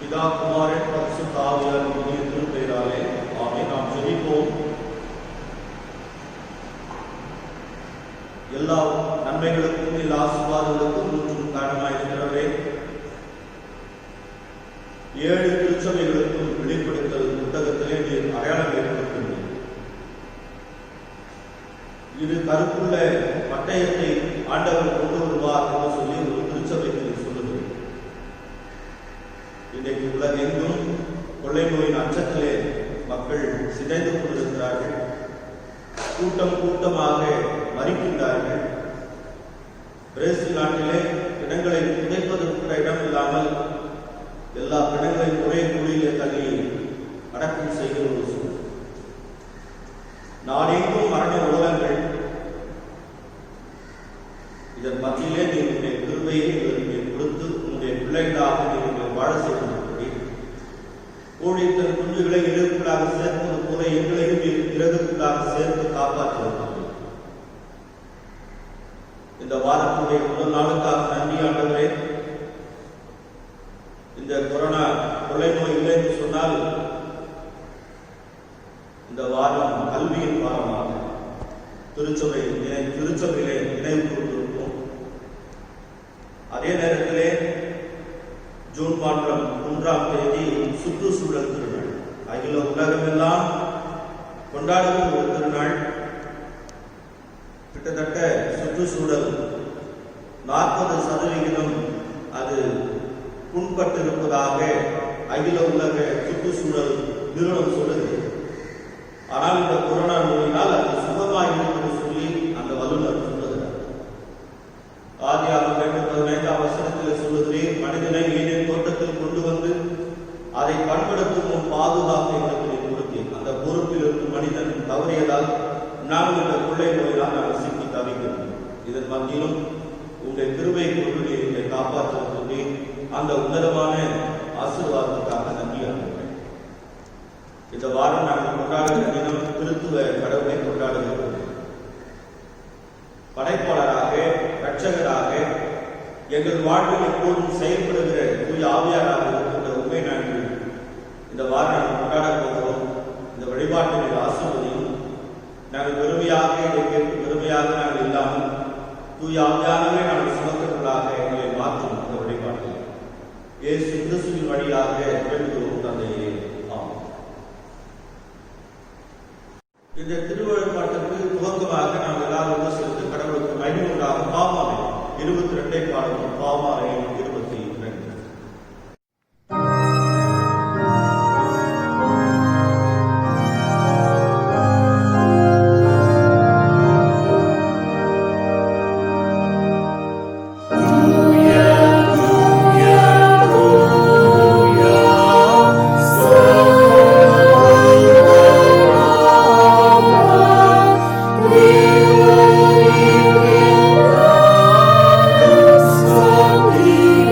பிதா குமாரன் பரிசுத்த ஆவியாரின் திருப்பெயராலே ஆமென். நாம் ஜெபிப்போம். எல்லா நன்மைகளுக்கும் எல்லா ஆசீர்வாதங்களுக்கும் முற்றும் காரணமாயிருக்கிறவரே, 7 திருச்சபைகளுக்கும் வெளிப்படுத்தல் புத்தகத்திலே நீர் அடையாளம் ஏற்படுத்துகிறீர். இது கருப்புள்ள பட்டயத்தை ஆண்டவர் கொண்டு வருவார் என்று சொல்லி ஒரு திருச்சபைக்கு சொல்லுகிறேன். இன்றைக்கு உலகெங்கும் கொள்ளை நோயின் அச்சத்திலே மக்கள் சிதைந்து கொண்டிருக்கிறார்கள். கூட்டம் கூட்டமாக மறிக்கின்றார்கள். பிரேசில் நாட்டிலே பிணங்களை புதைப்பதற்கு இடம் இல்லாமல் எல்லா பிணங்களையும் ஒரே குழியிலே தள்ளி அடக்கம் செய்கிற ஒரு சூழல். நாடெங்கும் மரண உலகங்கள். இதன் மத்தியிலே நீங்களுடைய கிருபையை எங்களுக்கு கொடுத்து உங்களுடைய பிள்ளைகளாக நீங்கள் வாழ செய்திருக்கிறீர்கள். கோழி தன் குஞ்சுகளை இலக்குள்ளாக சேர்ப்பது போல எங்களையும் இறகுக்குள்ளாக சேர்த்து காப்பாற்றுகிறோம். இந்த வாரத்துடைய முதல் நாளுக்காக நன்றி ஆண்டவரே. இந்த கொரோனா கொள்ளை நோய் இல்லை என்று சொன்னால் இந்த வாரம் கல்வியின் வாரமாக திருச்சபையிலே நினைவு கூர்ந்திருப்போம். அதே நேரத்திலே ஜூன் மாதம் 3ஆம் தேதி சுற்றுச்சூழல் திருநாள். அகில உலகமெல்லாம் கொண்டாடுகிற ஒரு திருநாள். கிட்டத்தட்ட சுற்றுச்சூழல் 40% அது புண்பட்டிருப்பதாக அகில உலக சுற்றுச்சூழல் நிறுவனம் சொல்லுகிறது. ஆனால் இந்த கொரோனா நோயினால் அது சுகமாக இருக்கிறது சொல்லி அந்த வல்லுநர் சொல்லுகிறார். ஆதியாகமம் 15ஆம் வசனத்தில் சொல்லுகிறேன், மனிதனை ஏதேன் தோட்டத்தில் கொண்டு வந்து அதை பண்படுத்தும் முன் பாதுகாப்பு எங்களுக்கு நீ கொடுத்தேன். அந்த பொறுப்பில் இருக்கும் மனிதன் தவறியதால் நானும் இந்த கொள்ளை நோயினால் நான் சிக்கி தவிக்கிறேன். இதன் மத்தியிலும் உங்களுடைய கிருபை கொண்டு நீரை காப்பாற்றி அந்த உன்னதமான ஆசீர்வாதத்துக்காக நன்றி ஆகிறேன். இந்த வாரம் நாங்கள் கொண்டாடுகிற தினம் கிறிஸ்துவ கடவுளை கொண்டாடுகிறோம். படைப்பாளராக, இரட்சகராக, எங்கள் வாழ்வில் எப்போதும் செயல்படுகிற தூய ஆவியாராக இருக்கின்ற உண்மை நாங்கள் இந்த வாரம் நாங்கள் கொண்டாடப் போகிறோம். இந்த வழிபாட்டினை ஆசீர்வதியும். நாங்கள் பெருமையாக நாங்கள் இல்லாமல் தூய ஆவியானவே நாங்கள் சுமக்கர்களாக எங்களை மாற்றும் இந்த வழிபாட்டில் இயேசு கிறிஸ்துவின் வழியாக வேண்டுகிறோம் தந்தையே. ஆமென். இந்த திருவழிபாட்டுக்கு துவக்கமாக நாம் எல்லாரும் சேர்த்து கடவுளுக்கு மகிமை உண்டாக பாமாலை 22 பாடலும் பாமாலை 22. We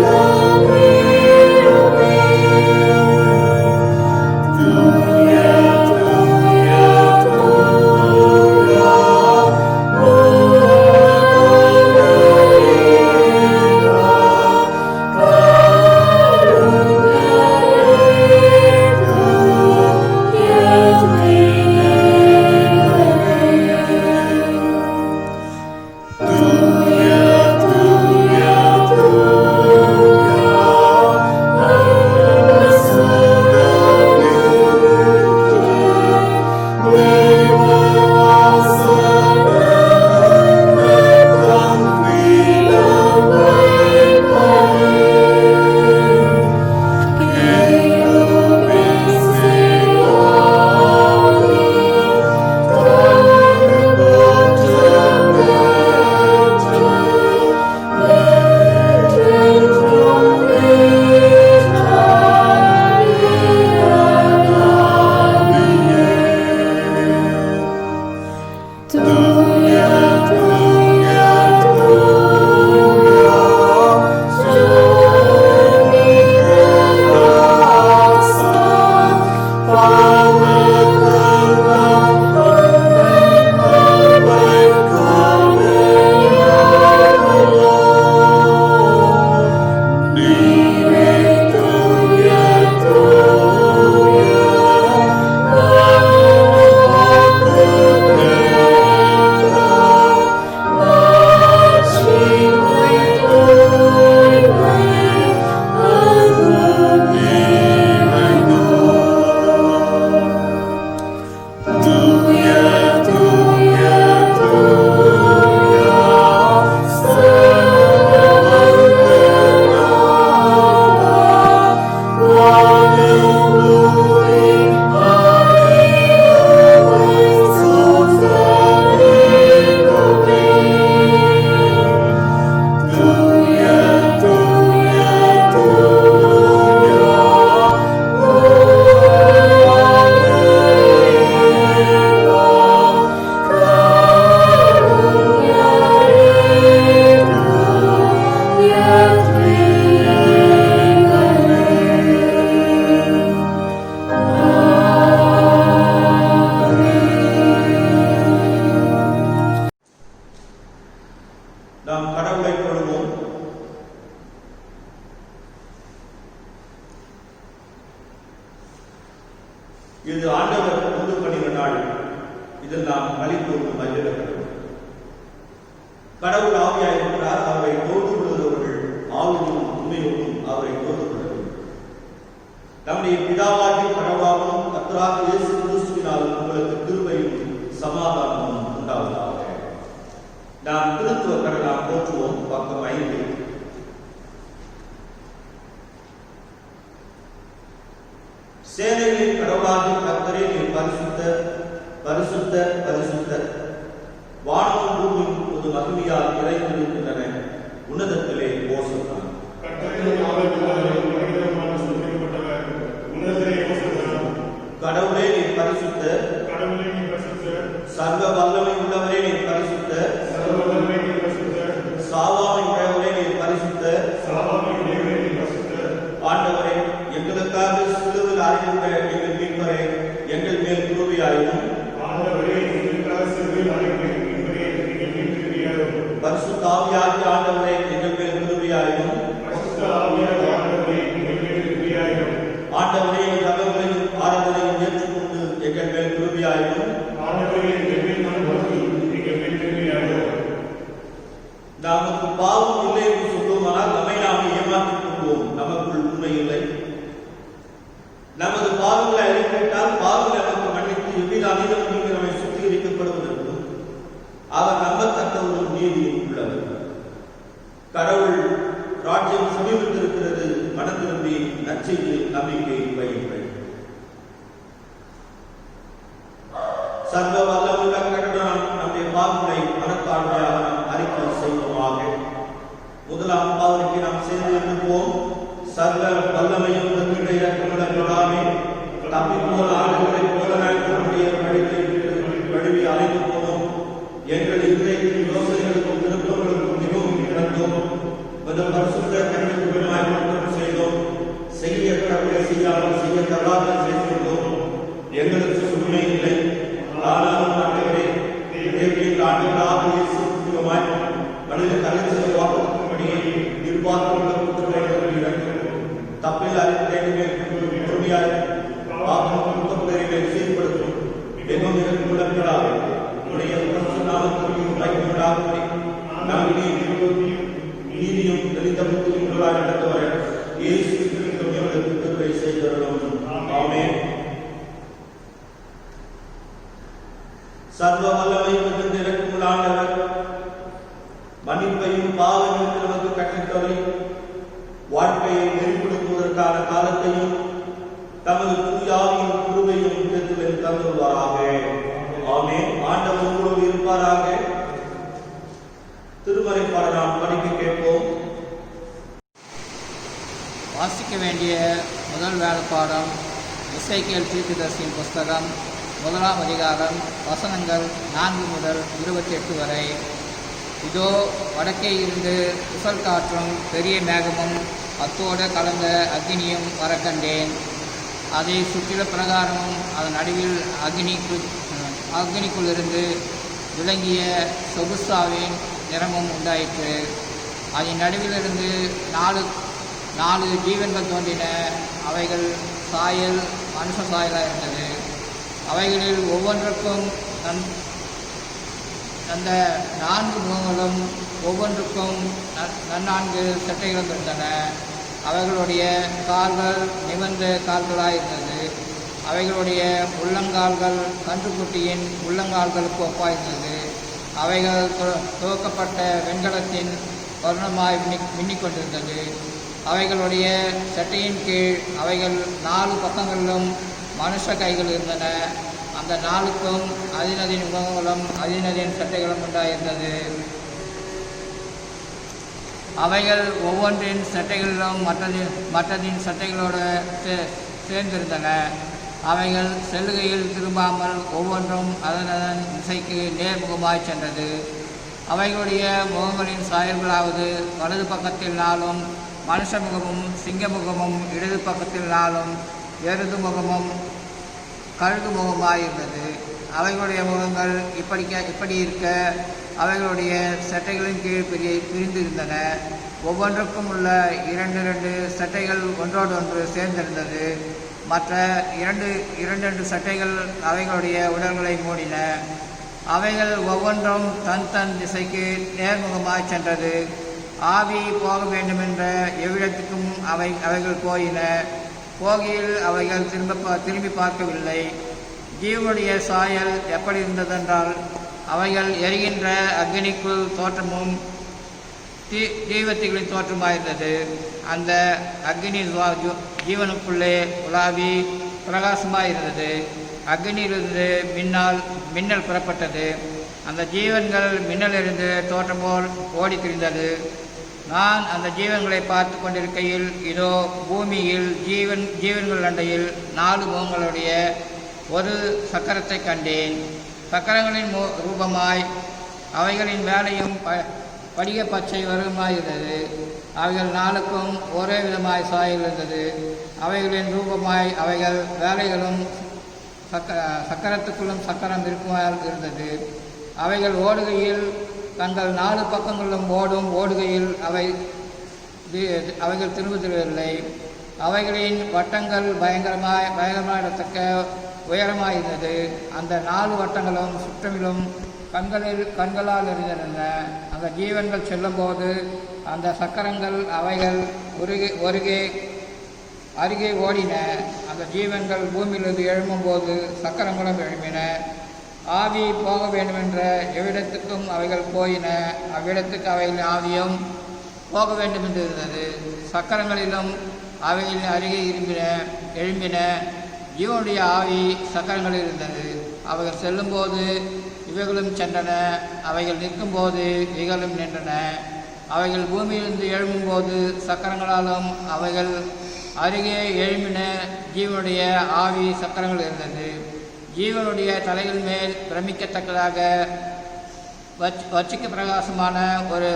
கடவுளை தொழுவோம். இது ஆண்டவர் உண்டு பண்ணின நாள். இதில் நாம் களிப்போடு மகிழ வேண்டும். கடவுள் ஆவியாயிருக்கிறார். அவரை தோற்று கொள்கிறவர்கள் ஆவியும் உண்மையோடும் அவரை தோற்று கொள்ள வேண்டும். நம்முடைய பிதாவாகிய கடவுளாகவும் கர்த்தராகிய இயேசு கிறிஸ்துவினாலும் உங்களுக்கு கிருபையும் சமாதானமும் உண்டாவதாக. நாம் திருத்துவ கடலாம் போற்றுவோம். பக்கம் 5. சேனைகளின் கடவுளாகிய கர்த்தரே, நீர் பரிசுத்தர், பரிசுத்தர், பரிசுத்தர். வானமும் பூமியும் பொது மகிமையால் நிறைந்திருக்கின்றன. உன்னதத்திலே ஓசன்னா. கடவுளே, நீர் பரிசுத்தர். சர்வ வல்லமை உள்ளவரே, நீர் பரிசுத்தர். சாவாமை உடையவரே, நீர் பரிசுத்தர். ஆண்டவரே, எங்களுக்காக சிலுவையில் அறைந்த எங்கள் மீட்பரே, எங்கள் மேல் கிருபையாயிரும். பரிசுத்த ஆவியாகிய ஆண்டவரே, எங்கள் மேல் கிருபையாயிரும். ஆண்டவரே, ஜெபங்களையும் ஆராதனையும் ஏற்றுக்கொண்டு எங்கள் மேல் கிருபையாயிரும். நமக்கு பாவம் இல்லை என்று சொல்லுமானால் நம்மை நாம் ஏமாற்றிக் கொள்வோம். நமக்குள் உண்மை இல்லை. நமது பாவங்களை அறிவித்தால் பாவங்களை நமக்கு மன்னித்து எவ்வித அநீதமும் நீங்கி நம்மை சுத்திகரிக்கப்படுவதற்கும் அவர் நம்பத்தக்க ஒரு நீதியும் உள்ளவர். கடவுள் ராஜ்யம் சமீபத்திருக்கிறது. மனம் திரும்பி நற்செய்தியில் நம்பிக்கை வையுங்கள். சர்வ வல்லமுள்ள கடவுளால் நம்முடைய பாவங்களை மனத்தாழ்மையாக நாம் அறிக்கை செய்வோமாக. முதலாம் பாவனைக்கு நாம் சேர்ந்து இருப்போம். சர்வ வல்லமையும் இறக்கமிடப்படாமே தப்பி போல ஆடுகளைப் போல நம்முடைய வழிவை அழைத்து போனோம். எங்கள் இதயத்தின் யோசனைகளுக்கும் திருப்பங்களுக்கும் மிகவும் இழந்தோம். பரிசுத்த கண்ணுக்கு செய்தோம். செய்ய கடவுளை செய்யாமல் செய்ய தவறாக செய்துள்ளோம். எங்களுக்கு உண்மை இல்லை. ஆனாலும் ஆண்டவரே, ஆண்டுகளாக இயேசுமாய் மனித கலைச்சலை வாக்கும்படியே எதிர்பார்த்துள்ள தப்பில் அறிக்கையுமே முழுமையாய் பாவங்களை சீர்படுத்தும். எங்கும் எனக்கு முழங்களாக உடைய நாமத்தையும் வைக்கப்படாதபடி நாம் நீதியும் தெளிந்த புத்தியும் உள்ளாய் நடந்தவர இயேசு கிறிஸ்துவிற்கு கிருபை செய்தருளும். ஆமென். சர்வ வல்லமை மிகுந்த இரக்கமுள்ள ஆண்டவர் மன்னிப்பையும் பாவத்தையும் நமக்கு கற்பித்தவரை வாழ்க்கையை நெறிப்படுத்துவதற்கான காலத்தையும் தமது தூயாவின் கிருபையும் பெற்றுவதில் தந்துள்ளாராக. ஆமென். ஆண்டவர் உங்களோடு இருப்பாராக. திருமறை பாடல் நாம் படிக்க கேட்போம். வாசிக்க வேண்டிய முதல் வேலைப்பாடம் எசேக்கியேல் தீர்க்கதரிசியின் புஸ்தகம் 1ஆம் அதிகாரம் வசனங்கள் 4 முதல் 28 வரை. இதோ, வடக்கே இருந்து புசல் காற்றும் பெரிய மேகமும் அத்தோடு கலந்த அக்னியும் வரக்கண்டேன். அதை சுற்றில பிரகாரமும் அதன் நடுவில் அக்னிக்குள்ளிருந்து விளங்கிய சொகுசாவின் நிறமும் உண்டாயிற்று. அதன் நடுவிலிருந்து 4 ஜீவன்கள் தோன்றின. அவைகள் சாயல் மனுஷ சாயலாக இருந்தது. அவைகளில் ஒவ்வொன்றுக்கும் அந்த 4 முகங்களும் ஒவ்வொன்றுக்கும் 4 சட்டைகளும் இருந்தன. அவைகளுடைய கால்கள் நிமிர்ந்த கால்களாயிருந்தது. அவைகளுடைய உள்ளங்கால்கள் கன்றுக்குட்டியின் உள்ளங்கால்களுக்கு ஒப்பாயிருந்தது. அவைகள் துவக்கப்பட்ட வெண்கலத்தின் வர்ணமாய் மின்னிக்கொண்டிருந்தது. அவைகளுடைய சட்டையின் கீழ் அவைகள் 4 பக்கங்களிலும் மனுஷ கைகள் இருந்தன. அந்த 4க்கும் அதினதின் முகங்களும் அதினதின் சட்டைகளும் உண்டாயிருந்தது. அவைகள் ஒவ்வொன்றின் சட்டைகளிலும் மற்றதின் சட்டைகளோடு சேர்ந்திருந்தன. அவைகள் செல்லுகையில் திரும்பாமல் ஒவ்வொன்றும் அதனதன் திசைக்கு நேர்முகமாய் சென்றது. அவைகளுடைய முகங்களின் சாயல்களாவது வலது பக்கத்தில் 4 மனுஷ முகமும் சிங்க முகமும், இடது பக்கத்தில் 4 எருது முகமும் கழுகு முகமாயிருந்தது. அவைகளுடைய முகங்கள் இப்படி இருக்க அவைகளுடைய சட்டைகளின் கீழ் பிரிந்திருந்தன. ஒவ்வொன்றுக்கும் உள்ள 2 சட்டைகள் ஒன்றோடொன்று சேர்ந்திருந்தது. மற்ற இரண்டு சட்டைகள் அவைகளுடைய உடல்களை மூடின. அவைகள் ஒவ்வொன்றும் தன் திசைக்கு நேர்முகமாய் சென்றது. ஆவி போக வேண்டுமென்ற எவ்விடத்துக்கும் அவைகள் போயின. போகையில் அவைகள் திரும்பி பார்க்கவில்லை. ஜீவனுடைய சாயல் எப்படி இருந்ததென்றால், அவைகள் எரிகின்ற அக்னிக்குள் தோற்றமும் தீவத்திகளின் தோற்றமாயிருந்தது. அந்த அக்னி ஜீவனுக்குள்ளே உலாவி பிரகாசமாயிருந்தது. அக்னியிலிருந்து மின்னல் புறப்பட்டது. அந்த ஜீவன்கள் மின்னலிருந்து தோற்றம் போல் ஓடி திரிந்தது. நான் அந்த ஜீவன்களை பார்த்து கொண்டிருக்கையில், இதோ பூமியில் ஜீவன்கள் அண்டையில் 4 முகங்களுடைய ஒரு சக்கரத்தை கண்டேன். சக்கரங்களின் ரூபமாய் அவைகளின் வேலையும் படிக பச்சை வருமாயிருந்தது. அவைகள் 4க்கும் ஒரே விதமாய் சாயல் இருந்தது. அவைகளின் ரூபமாய் அவைகள் வேலைகளும் சக்கரத்துக்குள்ளும் சக்கரம் இருக்குமாய் இருந்தது. அவைகள் ஓடுகையில் தங்கள் 4 பக்கங்களிலும் ஓடுகையில் அவைகள் திரும்புவதில்லை. அவைகளின் வட்டங்கள் பயங்கரமாயிடத்தக்க உயரமாயிருந்தது. அந்த 4 வட்டங்களும் சுற்றமிலும் கண்களால் இருந்தன. அந்த ஜீவன்கள் செல்லும்போது அந்த சக்கரங்கள் அவைகள் அருகே ஓடின. அந்த ஜீவன்கள் பூமியிலிருந்து எழும்பும்போது சக்கரங்களும் எழும்பின. ஆவி போக வேண்டுமென்ற எவ்விடத்துக்கும் அவைகள் போயின. அவ்விடத்துக்கு அவைகளின் ஆவியும் போக வேண்டுமென்று இருந்தது. சக்கரங்களிலும் அவைகளின் அருகே எழும்பின. ஜீவனுடைய ஆவி சக்கரங்களில் இருந்தது. அவைகள் செல்லும்போது இவைகளும் சென்றன. அவைகள் நிற்கும்போது இவைகளும் நின்றன. அவைகள் பூமியிலிருந்து எழும்பும்போது சக்கரங்களாலும் அவைகள் அருகே எழும்பின. ஜீவனுடைய ஆவி சக்கரங்கள் இருந்தது. ஜீவனுடைய தலைகள் மேல் பிரமிக்கத்தக்கதாக வச்சிக்க பிரகாசமான ஒரு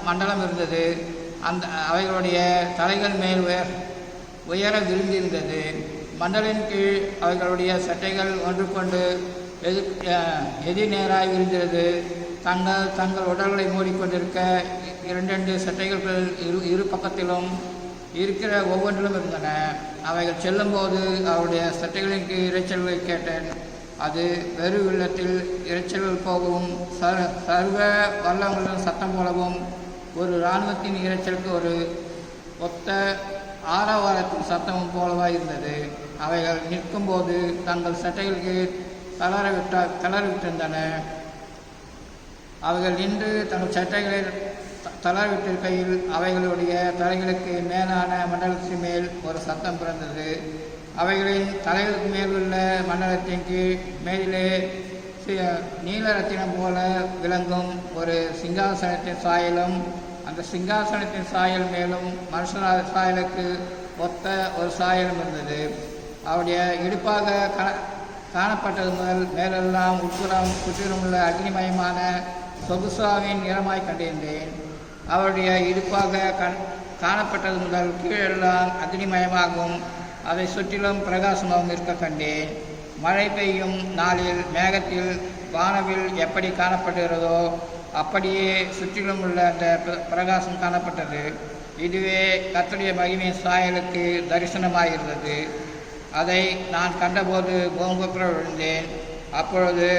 மண்டலம் இருந்தது. அவைகளுடைய தலைகள் மேல் உயர விரும்பியிருந்தது. மண்டலின் கீழ் அவைகளுடைய சட்டைகள் ஒன்றுக்கொண்டு எதிர்நேராய் விரிந்தது. தங்கள் உடல்களை மூடிக்கொண்டிருக்க 2 சட்டைகள் இரு பக்கத்திலும் இருக்கிற ஒவ்வொன்றிலும் இருந்தன. அவைகள் செல்லும்போது அவருடைய சட்டைகளின் இரைச்சல்களை கேட்டேன். அது வெறு வெள்ளத்தில் இரைச்சல்கள் போகவும் சர்வ வல்லங்களுடன் சத்தம் போலவும் ஒரு இராணுவத்தின் இரைச்சலுக்கு ஒரு ஒத்த ஆரவாரத்தின் சத்தமும் போலவாக இருந்தது. அவைகள் நிற்கும்போது தங்கள் சட்டைகளுக்கு தளரவிட்டிருந்தன. அவைகள் நின்று தங்கள் சட்டைகளில் தளரவிட்டிருக்கையில் அவைகளுடைய தலைகளுக்கு மேலான மண்டலத்தின் மேல் ஒரு சத்தம் பிறந்தது. அவைகளின் தலைகளுக்கு மேலுள்ள மண்டலத்தின் கீழ் மேலே நீலரத்தினம் போல விளங்கும் ஒரு சிங்காசனத்தின் சாயலும், அந்த சிங்காசனத்தின் சாயல் மேலும் மனுஷனாத சாயலுக்கு ஒத்த ஒரு சாயலும் இருந்தது. அவருடைய இடுப்பாக காணப்பட்டது முதல் மேலெல்லாம் உட்புறம் சுற்றிலும் உள்ள அக்னிமயமான சொகுசாவின் நிறமாய் கண்டிருந்தேன். அவருடைய இடுப்பாக காணப்பட்டது முதல் கீழெல்லாம் அக்னிமயமாகவும் அதை சுற்றிலும் பிரகாசமாகவும் இருக்க கண்டேன். மழை பெய்யும் நாளில் மேகத்தில் வானவில் எப்படி காணப்படுகிறதோ அப்படியே சுற்றிலும் உள்ள அந்த பிரகாசம் காணப்பட்டது. இதுவே கர்த்தருடைய மகிமையின் சாயலுக்கு தரிசனமாயிருந்தது. அதை நான் கண்டபோது பூமிக்குப்புற விழுந்தேன். அப்பொழுது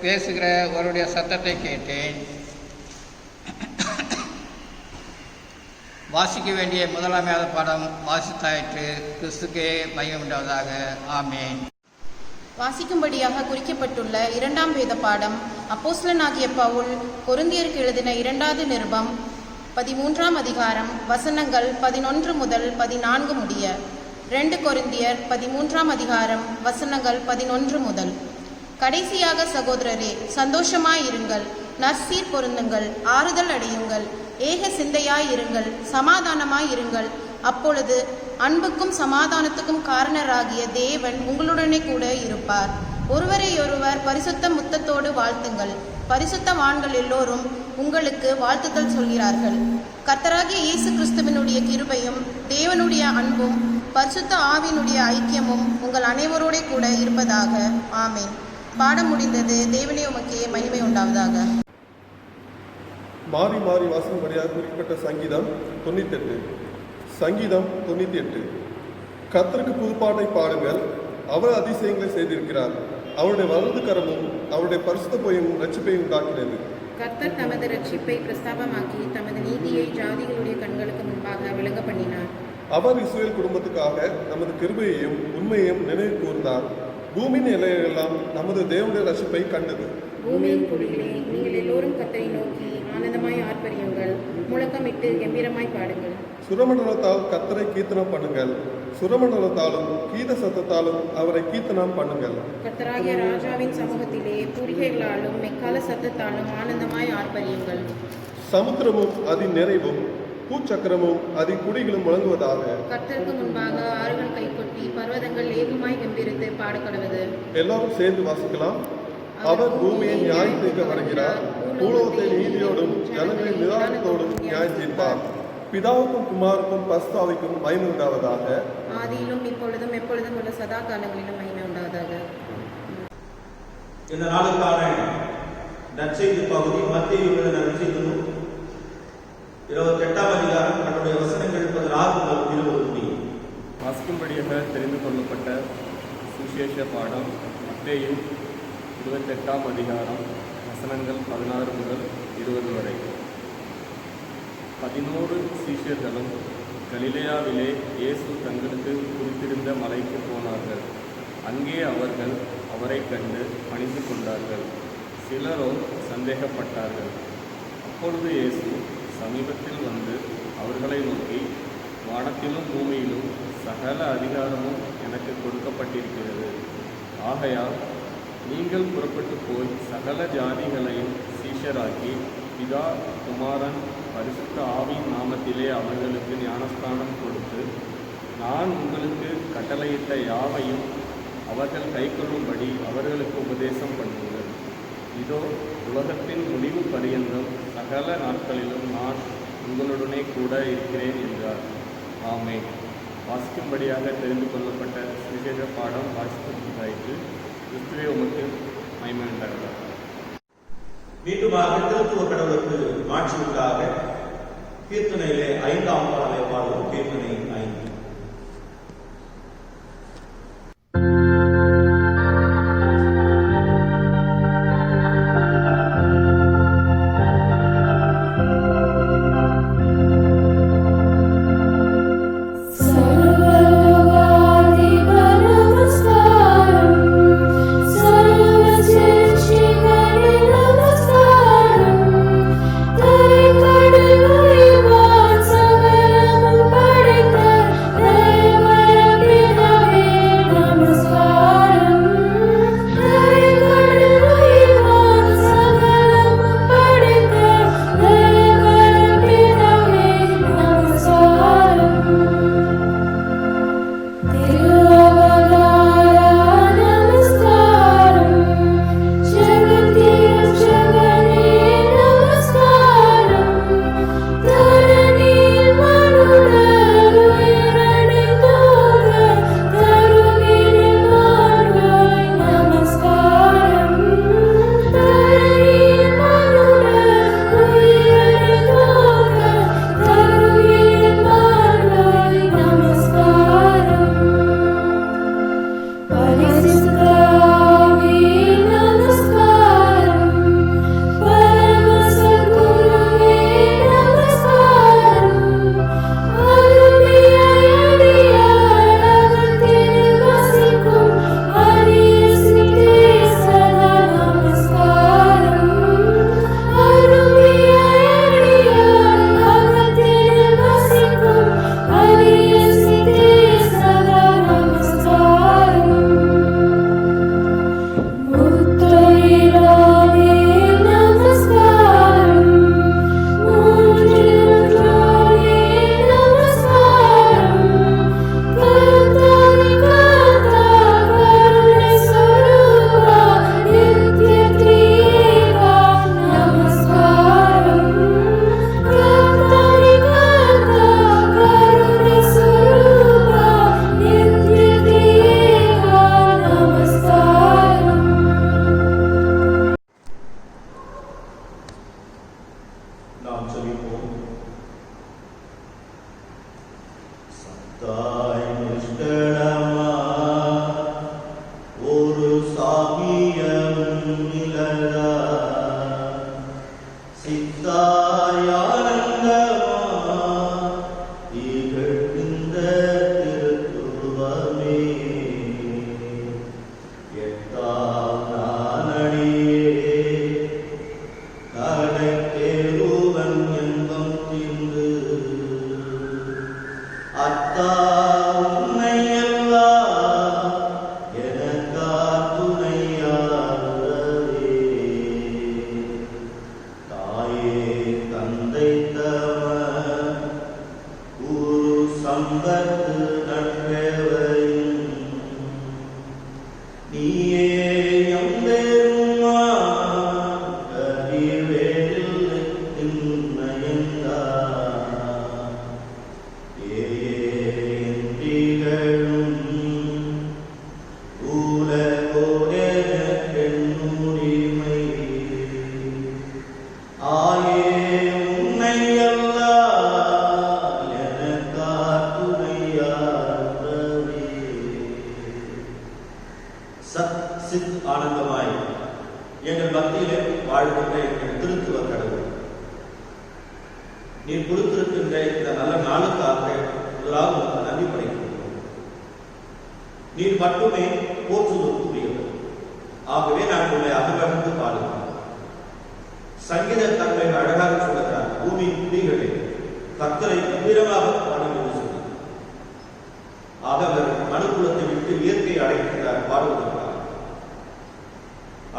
பேசுகிற ஒருடைய சத்தத்தை கேட்டேன். வாசிக்க வேண்டிய 1ஆம் பாடம் வாசித்தாயிற்று. கிறிஸ்துக்கே மகிமை உண்டாவதாக. ஆமேன். வாசிக்கும்படியாக குறிக்கப்பட்டுள்ள 2ஆம் வேத பாடம் அப்போஸ்தலனாகிய பவுல் கொரிந்தியருக்கு எழுதின 2வது நிருபம் 13ஆம் அதிகாரம் வசனங்கள் 11 முதல் 14 முடிய. 2 கொரிந்தியர் 13ஆம் அதிகாரம் வசனங்கள் 11 முதல். கடைசியாக சகோதரரே, சந்தோஷமாயிருங்கள், நற்சீர் பொருந்துங்கள், ஆறுதல் அடையுங்கள், ஏக சிந்தையாயிருங்கள், சமாதானமாயிருங்கள். அப்பொழுது அன்புக்கும் சமாதானத்துக்கும் காரணராகிய தேவன் உங்களுடனே கூட இருப்பார். ஒருவரையொருவர் பரிசுத்த முத்தத்தோடு வாழ்த்துங்கள். பரிசுத்தவான்கள் எல்லோரும் உங்களுக்கு வாழ்த்துதல் சொல்கிறார்கள். கர்த்தராகிய இயேசு கிறிஸ்துவினுடைய கிருபையும் தேவனுடைய அன்பும் பரிசுத்த ஆவியினுடைய ஐக்கியமும் உங்கள் அனைவரோட கூட இருப்பதாக. ஆமேன். பாடம் முடிந்தது. தேவனே உமக்கே மகிமை உண்டாவதாக. மாறி மாறி வாசிக்கும்படியாக குறிப்பிட்ட சங்கீதம் 98. சங்கீதம் 98. கர்த்தருக்கு புதுப்பாட்டை பாடுங்கள், அவர் அதிசயங்களை செய்திருக்கிறார். அவருடைய வலது கரமும் அவருடைய பரிசுத்த பொய்யும் ரட்சிப்பையும் உண்டாக்கினது. கர்த்தர் தமது ரட்சிப்பை பிரஸ்தாபமாக்கி தமது நீதியை ஜாதிகளுடைய கண்களுக்கு முன்பாக விளங்க பண்ணினார். அவர் இஸ்ரவேல் குடும்பத்துக்காக நமது கிருபையையும் உண்மையையும் நினைவு கூர்ந்தார். பூமியின் எல்லையெல்லாம் நமது தேவனுடைய ரட்சிப்பை கண்டது. பூமியின் குடிகளே, நீங்கள் எல்லோரும் கர்த்தரை நோக்கி ஆனந்தமாய் ஆர்ப்பரியுங்கள், முழக்கமிட்டு கம்பீரமாய் பாடுங்கள். சுரமண்டலத்தால் கர்த்தரை கீர்த்தனம் பண்ணுங்கள், சுரமண்டலத்தாலும் கீத சத்தத்தாலும் அவரை கீர்த்தனம் பண்ணுங்கள். கர்த்தராகிய ராஜாவின் சமூகத்திலே பூரிகைகளாலும் மெக்கால சத்தத்தாலும் ஆனந்தமாய் ஆர்ப்பரியுங்கள். சமுத்திரமும் அதன் நிறைவும் பூச்சக்கரமும் அதன் குடிகளும் முழங்குவதாக. கர்த்தருக்கு முன்பாக ஆறுகள் கைகொட்டி பர்வதங்கள் ஏகமாய் கம்பீரித்து பாடக்கடவது. எல்லாரும் சேர்ந்து வாசிக்கலாம். அவர் பூமியை நியாயம் தீர்க்க வருகிறார், பூலோகத்தை நீதியோடும் ஜனங்களின் நிதானத்தோடும் நியாயம் தீர்ப்பார். பிதாவுக்கும் குமாருக்கும் பரிசுத்தாவிக்கும் மகிமை உண்டாவதாக. ஆதியிலும் இப்பொழுதும் எப்பொழுதும் உள்ள சதா காலங்களிலும் மகிமை உண்டாவதாக. இந்த நாளுக்கான நற்செய்தி பகுதி மத்தேயு எழுதின நற்செய்தி நூல் 28ஆம் அதிகாரம் தன்னுடைய வசனங்கள் 16 முதல் 20 முடியும். வாசிக்கும்படியாக தெரிந்து கொள்ளப்பட்ட சுவிசேஷ பாடம் மத்தேயு 28ஆம் அதிகாரம் வசனங்கள் 16 முதல் 20 வரை. 11 சீஷர்களும் கலிலேயாவிலே இயேசு தங்களுக்கு குறித்திருந்த மலைக்கு போனார்கள். அங்கே அவர்கள் அவரை கண்டு பணிந்து கொண்டார்கள். சிலரோ சந்தேகப்பட்டார்கள். அப்பொழுது இயேசு சமீபத்தில் வந்து அவர்களை நோக்கி, வானத்திலும் பூமியிலும் சகல அதிகாரமும் எனக்கு கொடுக்கப்பட்டிருக்கிறது. ஆகையால் நீங்கள் புறப்பட்டு போய் சகல ஜாதிகளையும் சீஷராக்கி பிதா, குமாரன், பரிசுத்த ஆவியின் நாமத்திலே அவர்களுக்கு ஞானஸ்தானம் கொடுத்து, நான் உங்களுக்கு கட்டளையிட்ட யாவையும் அவர்கள் கைக்கொள்ளும்படி அவர்களுக்கு உபதேசம் பண்ணுங்கள். இதோ உலகத்தின் முடிவு பரியந்தம் சகல நாட்களிலும் நான் உங்களுடனே கூட இருக்கிறேன் என்றார். ஆமென். வாசிக்கும்படியாக தெரிந்து கொள்ளப்பட்ட சுவிசேஷ பாடம் வாசித்து கிறிஸ்துவே உமக்கு மகிமை உண்டாகிறார். மீண்டுமாக திருத்துவ கடவுளுக்கு மாட்சி உண்டாக கீர்த்தனையிலே 5ஆம் பாடலை பாடுவோம். கீர்த்தனை 5. Namaskaram, Tare Kadalai Vaas தாய் நிஷ்கடமா ஒரு சாமியம் நிலதா சித்தாயானந்தமா திகழ்கின்ற திருத்துவமே எத்தாம் நானடியே கடற்கேருவன் என்பம் தீர்ந்து அத்தா உன்னையெல்லாம் எனக்கார் துணையாகவே தாயே தந்தை தம குரு சம்பத்து நட்பேவையும் நீயே எம்பெருமா கரிவேலில் நின்னையந்தா திகழும் உலகோடென்னுரிமை ஆயே உன்னையெல்லாம் எனக்கார் துணையாகவே சத் சித் ஆனந்தமாய் எங்கள் மத்தியிலே வாழ்கின்ற எங்கள் திருத்துவ கடவுள் நீ கொடுத்திருக்கின்ற இந்த நல்ல நாளுக்காக முதலாக உங்களுக்கு நன்றி படைக்கிறோம். நீர் மட்டுமே போற்றுதற்குரியவர். ஆகவே நான் உங்களை அகமகிழ்ந்து பாடுகிறோம். சங்கீத தன்மை அழகாக சொல்லுகிறார், பூமி குடிகளே கர்த்தரை கம்பீரமாக பாடுங்கள் சொல்லி. ஆக அவர் மனுக்குலத்தை விட்டு இயற்கை அடைக்கிறார் பாடுவதற்காக.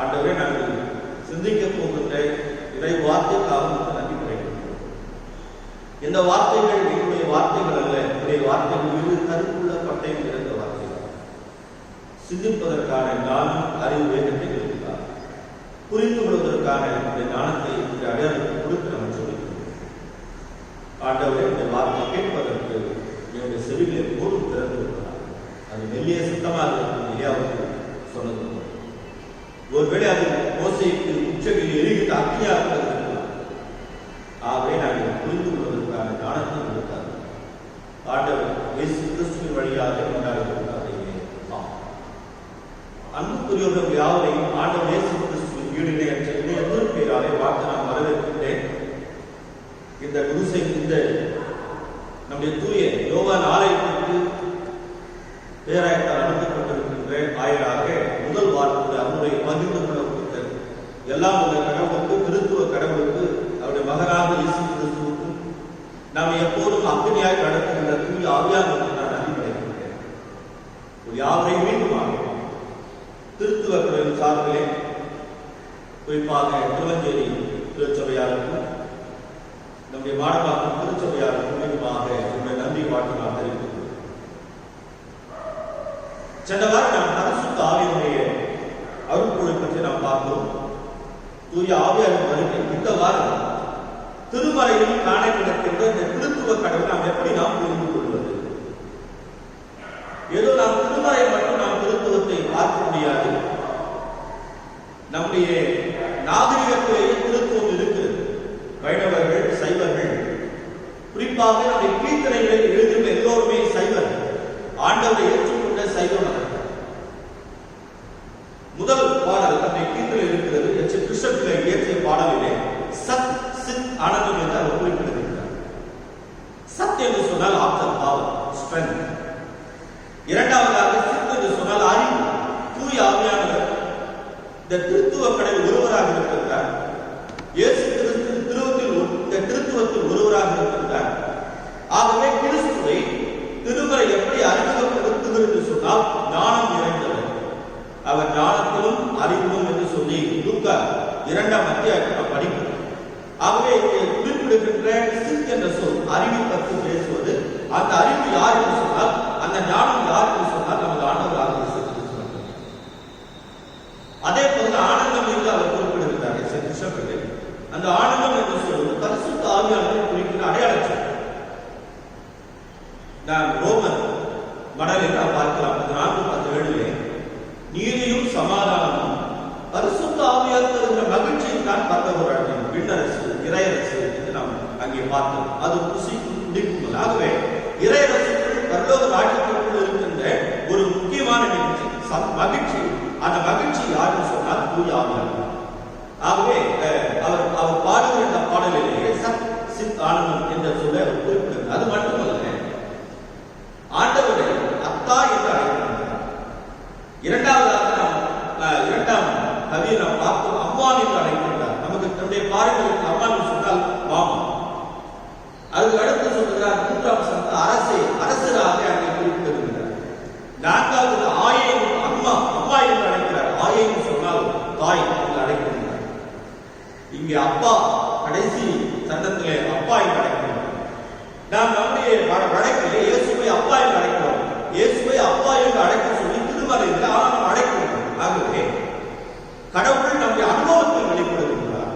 ஆண்டவரே நாங்கள் சிந்திக்க போகின்ற இறை வார்த்தைக்காக உங்களுக்கு நன்றி படைக்கிறோம். இந்த வார்த்தைகள் என்னுடைய வார்த்தைகள் அல்ல, என்னுடைய வார்த்தைகள் இரு கருப்புள்ள பட்டயம் நிறைந்த வார்த்தைகள். சிந்திப்பதற்கான ஞானம் அறிவு வேகத்தை இருக்கிறார். புரிந்து கொள்வதற்கான இந்த ஞானத்தை இந்த அடையாளத்தை கொடுத்து நம்ம சொல்லிக்கிறோம். ஆண்டவரே இந்த வார்த்தை கேட்பதற்கு என்னுடைய செவிகளை போதும் திறந்திருக்கிறார். அது மெல்லிய சத்தமாக இல்லையாவுக்கு சொன்னது. ஒருவேளை அது மோசைக்கு உச்சவில் எரிகிட்ட அக்னியாக இருக்கலாம். ஆகவே நாங்கள் புரிந்து கொள்வதற்கான ஞானத்தை கொடுத்தார். ஆண்டவர் இயேசு கிறிஸ்துவின் வழியாக கொண்டாடுகிறார். அன்புக்குரியவர்கள் யாவரையும் ஆண்டவர் இயேசு கிறிஸ்துவின் ஈடிணையற்ற இணைய திருப்பெயராலே பார்த்து நான் வரவேற்கின்றேன். இந்த குருசை இந்த நம்முடைய தூய யோவான் ஆலயத்திற்கு பேராயத்தால் அனுப்பப்பட்டிருக்கின்ற ஆயராக முதல் வார்த்தை அவருடைய பகிர்ந்து கொள்ளப்பட்ட எல்லாம் உள்ள கடவுளுக்கு திருத்துவ கடவுளுக்கு அவருடைய மகனாக இயேசு கிறிஸ்துவுக்கும் நாம் எப்போதும் அக்னியாய் நடத்துகின்ற தூய ஆவியானவருக்கு நான் நன்றி படைக்கின்றேன். யாவரையும் மீண்டுமாக திருத்துவ கடவுளின் சார்பிலே குறிப்பாக திருவஞ்சேரி திருச்சபையாருக்கும் நம்முடைய மாடமாக்கும் திருச்சபையாருக்கும் மீண்டுமாக என்னுடைய நன்றி பாட்டு நான் தெரிவித்துள்ளேன். சென்ற வாரம் நாம் பரிசுத்த ஆவியினுடைய அருட்பொழி பற்றி நாம் பார்த்தோம். தூய ஆவியாரின் வருகை. இந்த வாரம் திருமறையில் காண கிடக்கின்ற இந்த திருத்துவ கடவுள் நாம் எப்படி நாம் புரிந்து கொள்வது? ஏதோ நாம் திருமறை மட்டும் நாம் திருத்துவத்தை பார்க்க முடியாது. நம்முடைய நாகரிகத்திலேயே திருத்துவம் இருக்கிறது. வைணவர்கள், சைவர்கள், குறிப்பாக நம்முடைய கீர்த்தனைகளை எழுதும் எல்லோருமே சைவர்கள். ஆண்டவரை ஏற்றுக்கொண்ட சைவ மதம். முதல் பாடல் நம்முடைய கீர்த்தனை இருக்கிறது. கிருஷ்ணபிள்ளை இயற்றிய பாடலிலே சத் சித் ஆனந்தம் என்று அவர் குறிப்பிடுகிறார். சத் என்று சொன்னால் ஆற்றல், பவர், ஸ்ட்ரென்த். இரண்டாவதாக சித் என்று சொன்னால் அறிவு, தூய ஆவியானவர். இந்த திருத்துவ கடவுள் ஒருவராக இருக்கிறார். இயேசு கிறிஸ்து இந்த திருத்துவத்தில் ஒருவராக இருக்கிறார். ஆகவே கிறிஸ்துவை திருமறை எப்படி அறிமுகப்படுத்துகிறது என்று சொன்னால் ஞானம் நிறைந்தவர். அவர் ஞானத்திலும் அறிவிலும் என்று சொல்லி லூக்கா 2ஆம் அத்தியாயத்தை நாம் படிக்கிறோம். ஆகவே இங்கே குறிப்பிடுகின்ற சித் என்ற சொல் அறிவை பற்றி பேசுவது. அந்த அறிவு யார் என்று சொன்னால், அந்த ஞானம் யார் என்று சொன்னால் நமது ஆண்டவர் ஆகிய சொன்னார். அதே போல ஆனந்தம் என்று அவர் குறிப்பிடுகிறார். கிருஷ்ணபிள்ளை அந்த ஆனந்தம் என்று சொல்வது பரிசுத்த ஆவியானவரை குறிக்கிற அடையாளம். நாம் ரோமன் மடலில் நாம் பார்க்கலாம். 4:17 நீதியும் சமாதானமும் பரிசுத்த ஆவியார் தருகிற மகிழ்ச்சியை தான் பரவராட்டம் விண்ணரசு இறையரசு என்று நாம் அங்கே பார்த்தோம். அது குசிக்கும் குடிக்கும். ஆகவே இறையரசுக்குள் பரலோக ராஜ்யத்திற்குள் இருக்கின்ற ஒரு முக்கியமான நிகழ்ச்சி, மகிழ்ச்சி. அந்த மகிழ்ச்சி யாருன்னு சொன்னால் தூய ஆவியானவர். ஆகவே அவர் பாடுகிற இந்த பாடலிலேயே சத் சித் ஆனந்தம் என்ற சொல்ல குறிப்பிடுகிறார். அது மட்டுமல்ல, ஆண்டவரை அத்தா என்று அழைக்கிறார். இரண்டாவதாக இரண்டாம் கவியை நாம் பார்த்தோம், அம்மான் என்று அழைக்கின்றார். நமக்கு தன்னுடைய பாடல்களுக்கு அம்மான் சொன்னால் மாமா. அதுக்கு அடுத்து சொல்லுகிறார் மூன்றாம் சந்த அரசே, அரசராக அங்கே குறிப்பிட்டிருக்கிறார். நான்காவது ஆயே, அம்மா அம்மா என்று அழைக்கிறார். ஆயே என்று சொன்னால் தாய் என்று அழைக்கின்றார். இங்கே அப்பா, கடைசி சந்தத்திலே அப்பா என்று அழைக்கிறார். நாம் நம்முடைய வழக்கிலே இயேசுவை அப்பா என்று அழைக்கிறோம். இயேசுவை அப்பா என்று அழைக்க சொல்லி திருமறையில் நாம் அழைக்கிறோம். ஆகவே கடவுள் நம்முடைய அனுபவத்தில் வெளிப்படுகின்றார்.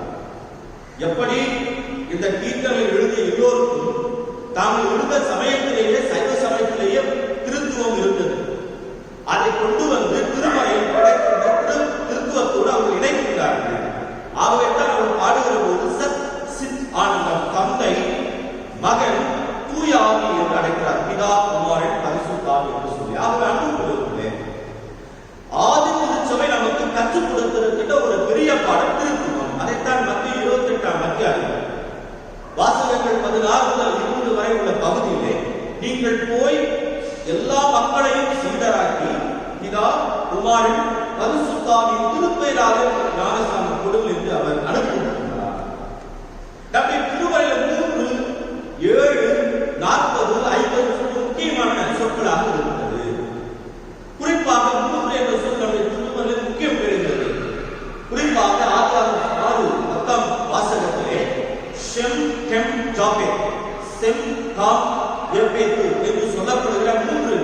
எப்படி இந்த கீர்த்தனை எழுதிய எல்லோருக்கும் தாங்கள் இருந்த சமயத்திலேயே, சைவ சமயத்திலேயே திருத்துவம் இருந்தது. அதை கொண்டு வந்து திருமறையில் படைக்கின்ற திருத்துவத்தோடு அவர்கள் இணைக்கின்றார்கள். ஆகவே தான் அவர் பாடுகிற போது சத் சித் ஆனந்தம், தந்தை மகன் தூய ஆவி என்று அழைக்கிறார். பிதா குமாரன் பரிசுத்த ஆவி என்று சொல்லி. ஆகவே அன்புக்குரியவர்களே, ஆதி திருச்சபை நமக்கு கற்றுக் கொடுத்திருக்கின்ற ஒரு பெரிய பாடம் திருத்துவம். அதைத்தான் மத்திய 28ஆம் அத்தியாயம் வாசகங்கள் 16 முதல் 20 வரை உள்ள பகுதியிலே, நீங்கள் போய் எல்லா மக்களையும் சீடராக்கி பிதா குமாரன் பரிசுத்த ஆவியின் திருப்பெயராக ஞானஸ்நானம் கொடுங்கள் என்று அவர் அனுப்பியிருக்கிறார். நம்முடைய திருமறையில் 3, 7, 40, 50 முக்கியமான சொற்களாக இருக்கிறது. குறிப்பாக 3 என்ற சொல் நம்முடைய திருமறையில் முக்கியம் பெறுகிறது. குறிப்பாக ஆதியாகமம் 6:10 வாசகத்திலே ஷெம் கெம் ஜாபேத், செம் காம் யப்பேத் என்று சொல்லப்படுகிற 3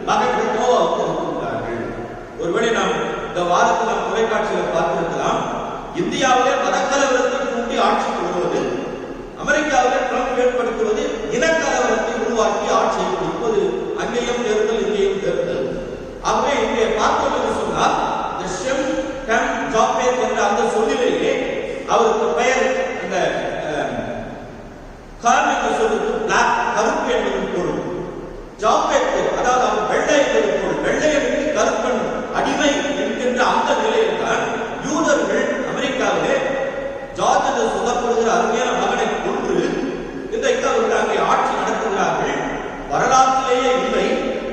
மகன்கள் நோவாவுக்கு இருக்கிறார்கள். ஒருவேளை நாம் இந்த வாரத்தில் நாம் தொலைக்காட்சியில் பார்த்திருக்கலாம். இந்தியாவிலே மதக்கலவரத்தை தூண்டி ஆட்சிக்கு வருவது, அமெரிக்காவிலே ட்ரம்ப் ஏற்படுத்துவது இனக்கலவரத்தை உருவாக்கி ஆட்சியை கொடுப்பது. அங்கேயும் தேர்தல், இங்கேயும் தேர்தல். ஆகவே இங்கே பார்த்தோம் என்று சொன்னால், இந்த ஷெம் கம் ஜாபேத் என்ற அந்த சொல்லிலேயே அவருக்கு பெயர், அந்த காம் என்ற சொல்லுக்கு பிளாக், கருப்பு என்பது பொருள். ஜாபேத் அதாவது அவர் வெள்ளை என்பது பொருள். வெள்ளை என்பது கருப்பன், அடிமை என்கின்ற அந்த நிலையில் தான் யூதர்கள் அமெரிக்காவிலே ஜார்ஜ் என்று சொல்லப்படுகிற அருமையான மகனை கொன்று இன்றைக்கு அவர்கள் அங்கே ஆட்சி நடத்துகிறார்கள். வரலாற்றிலேயே இல்லை.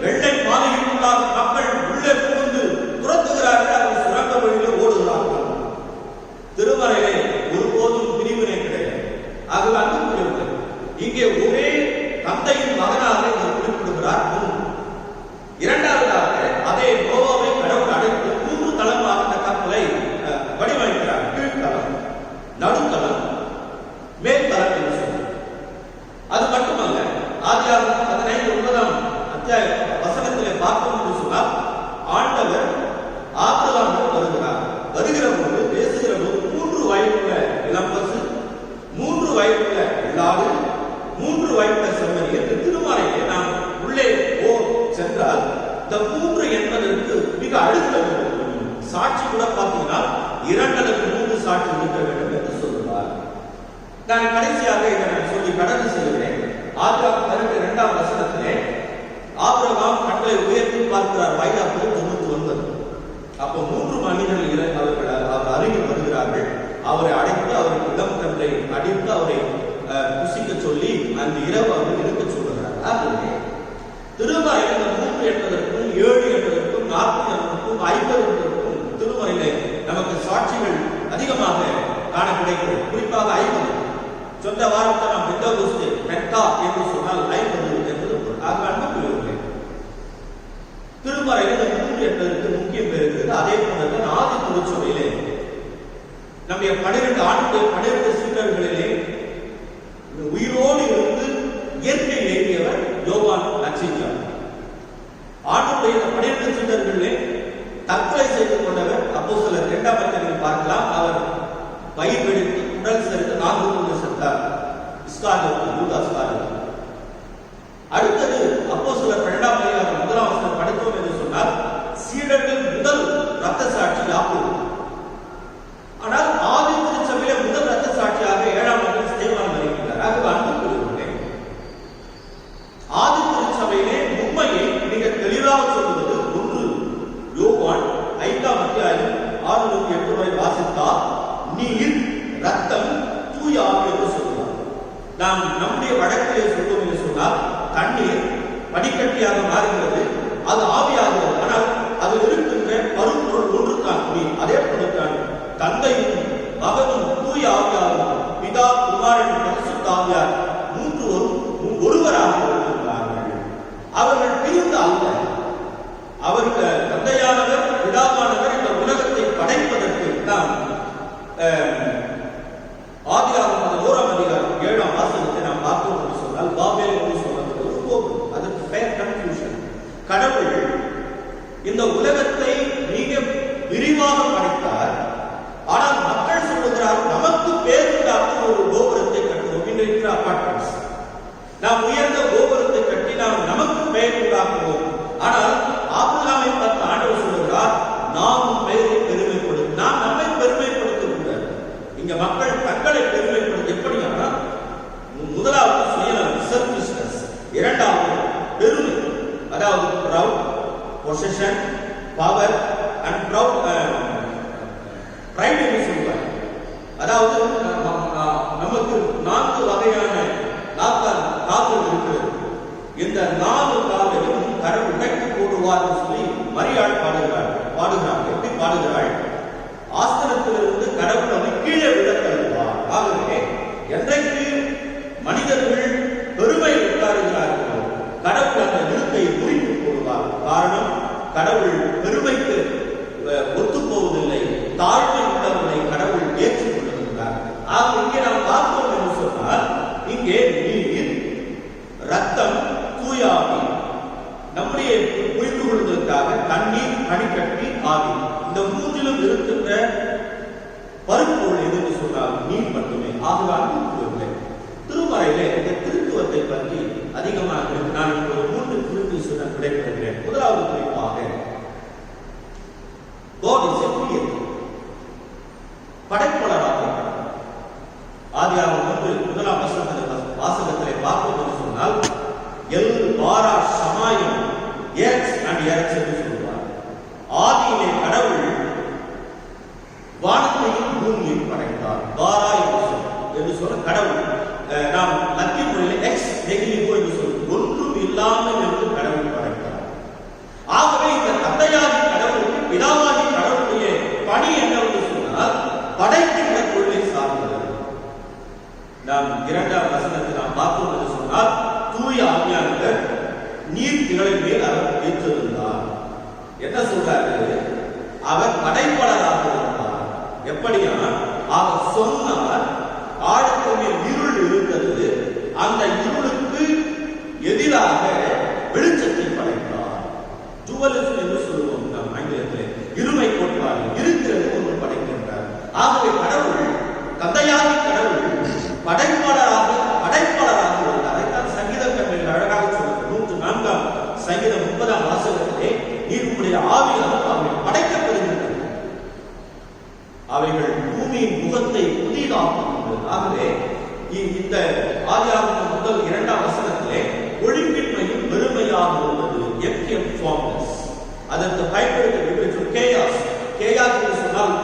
வெள்ளை மாளிகைக்குள்ளாக மக்கள் உள்ளே புகுந்து துரத்துகிறார்கள். அவர் சுரங்க வழியில் ஓடுகிறார்கள். திருமறையிலே ஒருபோதும் பிரிவினை கிடையாது. ஆகவே அன்புக்குரியவர்களே, இங்கே ஒரே தந்தையின் மகனாக இவர் குறிப்பிடுகிறார். இரண்டாவதாக அதே நோவாவை கடவுள் அழைத்து 3 தளமாக அந்த கப்பலை வடிவமைக்கிறார். கீழ்த்தளம், நடுத்தளம், மேல்தளம் என்று சொல்லி. அது மட்டுமல்ல, ஆதியாகமம் 15:9 அத்தியாய வசனத்திலே பார்த்தோம் என்று சொன்னால், ஆண்டவர் ஆபிரகாமுக்கு வருகிற போது, பேசுகிற போது 3 வயதுள்ள இளம்பசு, 3 வயதுள்ள இல்லாது, 3 வயதுள்ள செம்மறி என்று திருமறையிலே நாம் உள்ளே சென்றால் இந்த 3 என்பதற்கு மிக அழுத்தம் சாட்சி கூட பார்த்தீங்கன்னா 2 அல்லது 3 சாட்சி இருக்க வேண்டும் என்று சொல்லுவார். நான் கடைசியாக இதை நான் சொல்லி கடந்து செல்கிறேன். ஆதியாகமம் 12 வசனத்திலே ஆபிரகாம் கண்களை உயர்த்தி பார்க்கிறார். வயது 99. அப்போ 3 மனிதர்கள் அவர் அருகில் வருகிறார்கள். அவரை அடைத்து அவருக்கு இடம் கன்றை அடித்து அவரை புசிக்க சொல்லி அந்த இரவு அவர் இருக்க சொல்லுகிறார். ஆகவே திருமறையில் 3 என்பதற்கும் 7 என்பதற்கும் 40 என்பதற்கும் 50 என்பதற்கும் திருமறையிலே நமக்கு சாட்சிகள் அதிகமாக காண கிடைக்கிறது. குறிப்பாக 50. சொந்த வாரத்தை நாம் பெந்தகோஸ்தே பெண்டா என்று சொன்னால் 50 என்பது. ஆக அன்புக்குரியவர்களே, திருமறையில் 3 என்பதற்கு முக்கியம் பெறுகிறது. அதே போல ஆதி திருச்சபையிலே நம்முடைய 12 ஆண்டுடைய 12 சீடர்களிலே உயிரோடு இருந்து இயற்கை எழுதியவர் யோவான் நற்செய்தியாளர். ஆண்டுடைய 12 சீடர்களிலே தற்கொலை செய்து கொண்டவர் அப்போஸ்தலர் 2ஆம் அத்தியாயத்தில் பார்க்கலாம். அவர் பயிர் வெடித்து உடல் சரிந்து 4 கொண்டு சென்றார். யூதாஸ். அடுத்தது அப்போஸ்தலர் 2ஆம் அதிகாரம் 1ஆம் வசனம் படித்தோம் என்று சொன்னால், சீடர்கள் முதல் இரத்த சாட்சி யாக்கோபு. ஆனால் ஆதி திருச்சபையிலே முதல் இரத்த சாட்சியாக 7ஆம் ஆண்டில் ஸ்தேவான் வருகிறார். ஆகவே அன்புக்குரியவர்களே, ஆதி திருச்சபையிலே மும்மணி சொன்னால் தண்ணீர் படிக்கட்டியாக மாறுகிறது, அது ஆவியாகிறது. ஆனால் அது இருக்கின்ற பருப்பொருள் ஒன்றுதான் நீர். அதே போலத்தான் தந்தையும் மகனும் தூய ஆவியாரும் பிதா குமாரன் பரிசுத்த ஆவியார் ஒருவராக இருக்கிறார்கள். அவர்கள் பிரிந்து அல்ல. அவர்கள் தந்தையானவர் பிதாவானவர் இந்த உலகத்தை படைப்பதற்கு நாம் ஆதியாகமம் 1ஆம் அதிகாரம் 7ஆம் வாசகத்தை நாம் பார்த்தோம் என்று சொன்னால் பாபேல் என்று சொல்வது ஒரு கோபம். அதற்கு பெயர் கன்ஃபியூஷன். கடவுள் இந்த உலகத்தை மிக விரிவாக படைத்தார். ஆனால் மக்கள் சொல்லுகிறார் நமக்கு பேருண்டாக்கும் ஒரு கோபுரத்தை கட்டுவோம். இன்றைக்கு அபார்ட்மெண்ட்ஸ் நாம் உயர்ந்த கோபுரத்தை கட்டி நாம் நமக்கு பெயர் உண்டாக்குவோம். ஆனால் ஆபிரகாமை பார்த்து ஆண்டவர் சொல்லுகிறார் நாமும் பெயரை பெருமைப்படுத்த, நாம் நம்மை பெருமைப்படுத்த கூடாது. இங்க மக்கள் தங்களை பெருமைப்படுத்த எப்படியானால் முதலாவது சுயநலம், செல்ஃபிஷ்னஸ், இரண்டாவது பெருமை, அதாவது proud, possession, power and pride என்று சொல்வார். அதாவது நமக்கு 4 வகையான கால்கள் இருக்கிறது. இந்த 4 கால்களையும் கடவுள் உடைத்து போடுவார் என்று சொல்லி மரியாள் பாடுகிறாள். எப்படி பாடுகிறாள்? ஆஸ்திரத்திலிருந்து கடவுள் அதை கீழே விட தருவார். ஆகவே என்றைக்கு மனிதர்கள் பெருமை உட்காருகிறார்களோ கடவுள் அந்த இருக்கையை முறித்து போடுவார். காரணம், கடவுள் பெருமைக்கு ஒத்துப்போவதில்லை, தாழ்மை உள்ளவர்களை கடவுள் ஏற்றுக்கொள்கிறார். ஆக இங்கே நாம் பார்த்தோம் என்று சொன்னால் இங்கே நீர், ரத்தம், தூயாவி, நம்முடைய புரிந்து கொள்வதற்காக தண்ணீர், பனிக்கட்டி, ஆவி, இந்த மூன்றிலும் இருக்கின்ற பருப்பொருள் எது என்று சொன்னால் நீர் மட்டுமே. ஆகுதான் திருமறையிலே இந்த திருத்துவத்தை பற்றி அதிகமாக நான் ஒரு 3 குறிப்பு சொல்ல விடைபெறுகிறேன். முதலாவது குறிப்பாக God is a creator. படைப்பாளராக ஆதியாகமம் 1ஆம் வாசகத்திலே பார்ப்போம் என்று சொன்னால் எல் பாரா சமாயம் எர்த் அண்ட் எர்த் என்று சொல்வார். ஆதியிலே கடவுள் வானத்தையும் பூமியையும் படைத்தார். பாரா என்று சொல்ல கடவுள் நாம் லத்தீன் மொழியில் எக்ஸ் நெகிலிகோ என்று சொல்லும் ஒன்றும் இல்லாமல் என்று கடவுள் படைத்தார். ஆகவே இந்த தந்தையாகி கடவுளுக்கு பிதாவாகி கடவுளுடைய பணி என்னவென்று சொன்னால் படைக்கின்ற பொருளை சார்ந்தது. நாம் 2ஆம் வசனத்தை நாம் பார்த்தோம் என்று சொன்னால் தூய ஆவியானவர் நீர் திரளின் மேல் அவர் ஏற்றிருந்தார். என்ன சொல்றாரு? அவர் படைப்பாளராக இருந்தார். எப்படியா? அவர் சொன்னார் ஆழத்தின் மேல் இருள் இருக்கிறது, அந்த இருளுக்கு எதிராக வெளிச்சத்தை படைத்தார். ஜுவலிசம் என்று சொல்லுவோம் நாம் ஆங்கிலத்திலே. இருமை கோட்பாடு இருக்கிறது ஒன்று படைக்கின்றார். ஆகவே கடவுள் தந்தையாகி கடவுள் படைப்பாளராக இருந்தார். அதைத்தான் சங்கீதம் கண்ணில் அழகாக சொல்லுது. 104ஆம் சங்கீதம் 30ஆம் வாசகத்திலே நீர் உம்முடைய ஆவியால் அவைகள் படைக்கப்படுகின்றன, அவைகள் பூமியின் முகத்தை புதிதாக்குகின்றது. ஆகவே இந்த ஆதியாகமம் 2ஆம் வசனத்திலே ஒழுங்கின்மையும் வெறுமையாக உள்ளது. அதற்கு பயன்படுத்த கேயாஸ் என்று சொன்னால்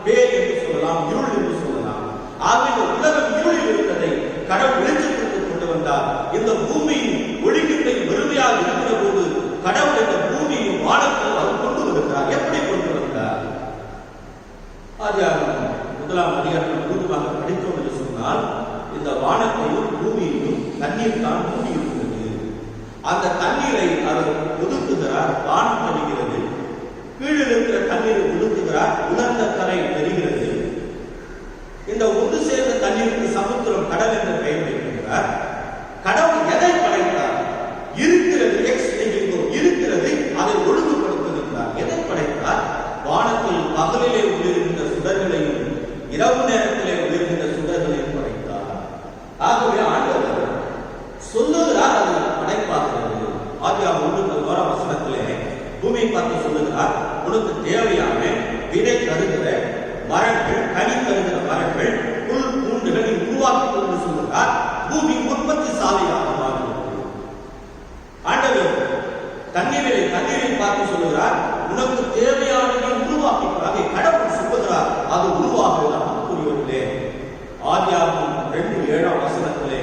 பேய் என்று சொல்லலாம், இருள் என்று சொல்லலாம். ஆகவே இந்த உலகம் இருளில் இருந்ததை கடவுள் வெளிச்சத்திற்கு கொண்டு வந்தார். இந்த பூமியின் ஒழுங்கின்மையும் வெறுமையாக இருக்கிற போது கடவுள் இந்த பூமியும் வானத்தில் அவர் கொண்டு வருகிறார். எப்படி கொண்டு வந்தார்? ஆதியாகமம் 1ஆம் அதிகாரம் முழுவதுமாக படித்தோம் என்று சொன்னால் இந்த வானத்தையும் பூமியையும் தண்ணீர் தான் மூடி இருக்கிறது. அந்த தண்ணீரை அவர் ஒதுக்குகிறார், வானம் தெரிகிறது. கீழே இருக்கிற தண்ணீரை ஒதுக்குகிறார், உலர்ந்த கரை தெரிகிறது. இந்த ஒன்று சேர்ந்த தண்ணீருக்கு சமுத்திரம், கடல் என்ற பெயர் வைக்கிறார். கடவுள் எதை படைத்தார்? இருக்கிறது, இருக்கிறது, அதை ஒழுங்குபடுத்துகிறார். எதை படைத்தார்? வானத்தில் பகலிலே உயர்கின்ற சுடர்களையும் இரவு நேரத்திலே உயர்கின்ற சுடர்களையும் படைத்தார். ஆகவே ஆண்டவர் சொல்லுகிறார், அது படைப்பாகிறது. ஆதியாகமம் 1:1 வசனத்திலே பூமியை பார்த்து சொல்லுகிறார், உனக்கு தேவையான விதை தருகிற மரங்கள், கனி தருகிற மரங்கள், புல் பூண்டுகளை உருவாக்கி கொண்டு சொல்லுகிறார். பூமி உற்பத்தி சாலையாக மாறுகிறது. ஆண்டவர் தண்ணீரை பார்த்து சொல்லுகிறார், உனக்கு தேவையானதை உருவாக்கி கடவுள் சொல்லுகிறார், அது உருவாகுகிறது. ஆதியாகமம் 2:7 வசனத்திலே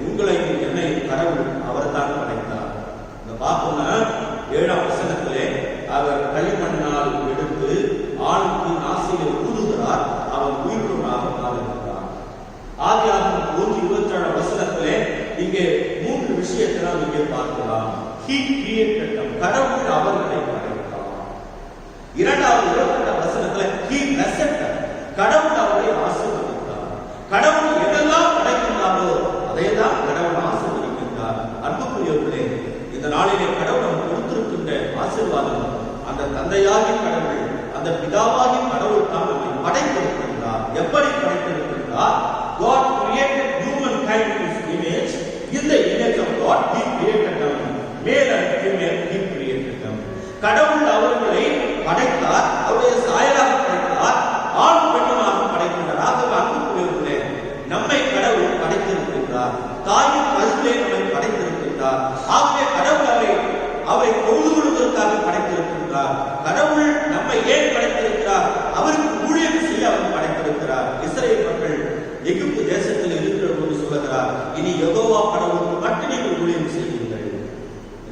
உங்களையும் என்னையும் கடவுள் அவர் பார்க்கலாம். He created them. கடவுள் அவர்களை படைத்தார். இரண்டாவது 22 வசனத்துல he blessed them. கடவுள் அவர்களை ஆசீர்வதித்தார். கடவுள் எதெல்லாம் படைக்கின்றாரோ அதையெல்லாம் கடவுள் ஆசீர்வதிக்கின்றார். அன்புக்குரியவர்களே, இந்த நாளிலே கடவுள் நமக்கு கொடுத்திருக்கின்ற ஆசீர்வாதம் அந்த தந்தையாகிய கடவுள், அந்த பிதாவாகிய கடவுள் தான் நம்மை படைத்திருக்கின்றார். எப்படி படைத்திருக்கின்றார்? God created humankind in his image. In the image of God he created them. Male and female he created them. கடவுள் அவர்களை படைத்தார், அவருடைய சாயலாக படைத்தார், ஆண் பெண்ணுமாக படைக்கின்றார். ஆகவே அன்புக்குரியவர்களே, நம்மை கடவுள் படைத்திருக்கின்றார், தாயின் கருவிலே நம்மை படைத்திருக்கின்றார். ஆகவே கடவுள் அவரை தொழுது கொள்வதற்காக படைத்திருக்கின்றார். கடவுள் நம்மை ஏன் படைத்திருக்கிறார்? அவருக்கு ஊழியம் செய்ய அவர் படைத்திருக்கிறார். இஸ்ரவேல் மக்கள் எகிப்து தேசத்தில் இருக்கிற போது சொல்லுகிறார், இனி யெகோவா கடவுளுக்கு மட்டும் நீங்கள் ஊழியம் செய்யுங்கள்.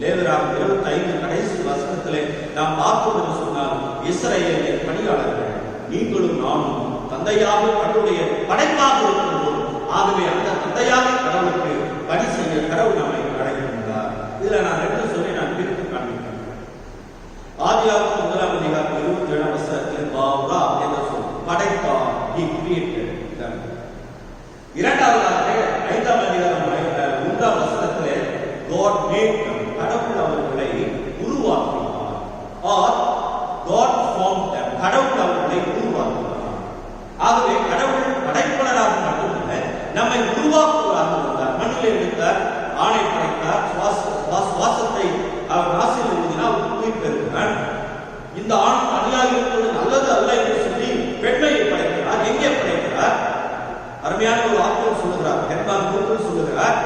லேவியராகமம் 25 கடைசி வசனத்திலே நாம் பார்ப்போம் என்று சொன்னால், இஸ்ரவேலின் பணியாளர்கள் நீங்களும் நானும் தந்தையாக கடவுளுடைய படைப்பாக இருக்கின்றோம். ஆகவே அந்த தந்தையாக கடவுளுக்கு பணி செய்ய கடவுள் நம்மை அழைக்கின்றார். இதுல நான் 2 சொல்லி நான் பிரித்து காண்பிக்கிறேன். ஆதியாகமம் 1 வசனத்தில் பாவரா என்ற சொல் படைத்தார், he created them. இரண்டாவதாக 5 வசனத்திலே God made them. கடவுள் அவர்களை உருவாக்கினார். or God formed them. கடவுள் அவர்களை உருவாக்கினார். ஆகவே கடவுள் படைப்பாளராக மட்டுமல்ல, நம்மை உருவாக்குவராக இருந்தார். மண்ணிலே எடுத்தார், ஆணை படைத்தார், சுவாசத்தை அவர் நாசில் எழுதினால் உயிர் பெறுகிறார். இந்த ஆண் அணியாக இருப்பது நல்லது அல்ல என்று சொல்லி பெண்மையை படைக்கிறார். எங்கே படைக்கிறார்? அருமையான ஒரு ஆற்றல் சொல்லுகிறார், ஹெர்மான் குருக்கள் சொல்லுகிறார்,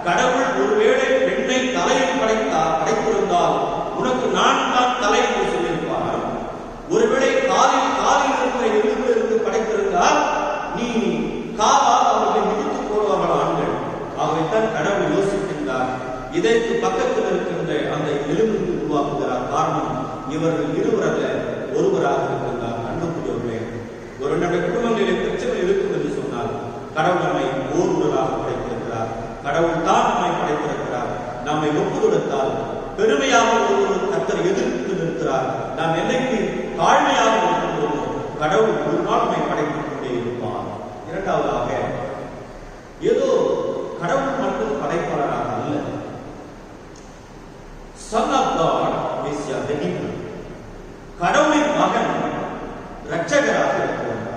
கடவுள் ஒருவேளை பெண்ணை தலையில் படைத்திருந்தால் உனக்கு நான் தான் தலை என்று சொல்லியிருப்பார். ஒருவேளை காலில் இருக்கிற எலும்பிலிருந்து படைத்திருந்தால் நீ காலால் அவர்களை மிதித்து போடுவார்கள் ஆண்கள். ஆகவேதான் கடவுள் யோசிக்கின்றார், இதற்கு பக்கத்தில் இருக்கின்ற அந்த எலும்பிலிருந்து உருவாக்குகிறார். காரணம், இவர்கள் இருவரல்ல ஒருவராக இருக்கின்றார். அன்புக்குரியவர்களே, ஒரு நம்முடைய குடும்பங்களிலே பிரச்சனை இருக்கும் என்று சொன்னால் கடவுள் நம்மை ஓருவராக படைத்திருக்கிறார். கடவுள் தான் நம்மை படைத்திருக்கிறார். நம்மை ஒப்பு கொடுத்தால் பெருமையாக ஒரு கர்த்தர் எதிர்த்து நிற்கிறார். நாம் என்னைக்கு தாழ்மையாக இருக்கின்றோமோ கடவுள் ஒரு நாள் நம்மை படைத்துக் கொண்டே இருப்பார். இரண்டாவதாக, ஏதோ கடவுள் மட்டும் படைப்பாளராக அல்ல, son of God is a redeemer. கடவுளின் மகன் இரட்சகராக இருக்கிறார்.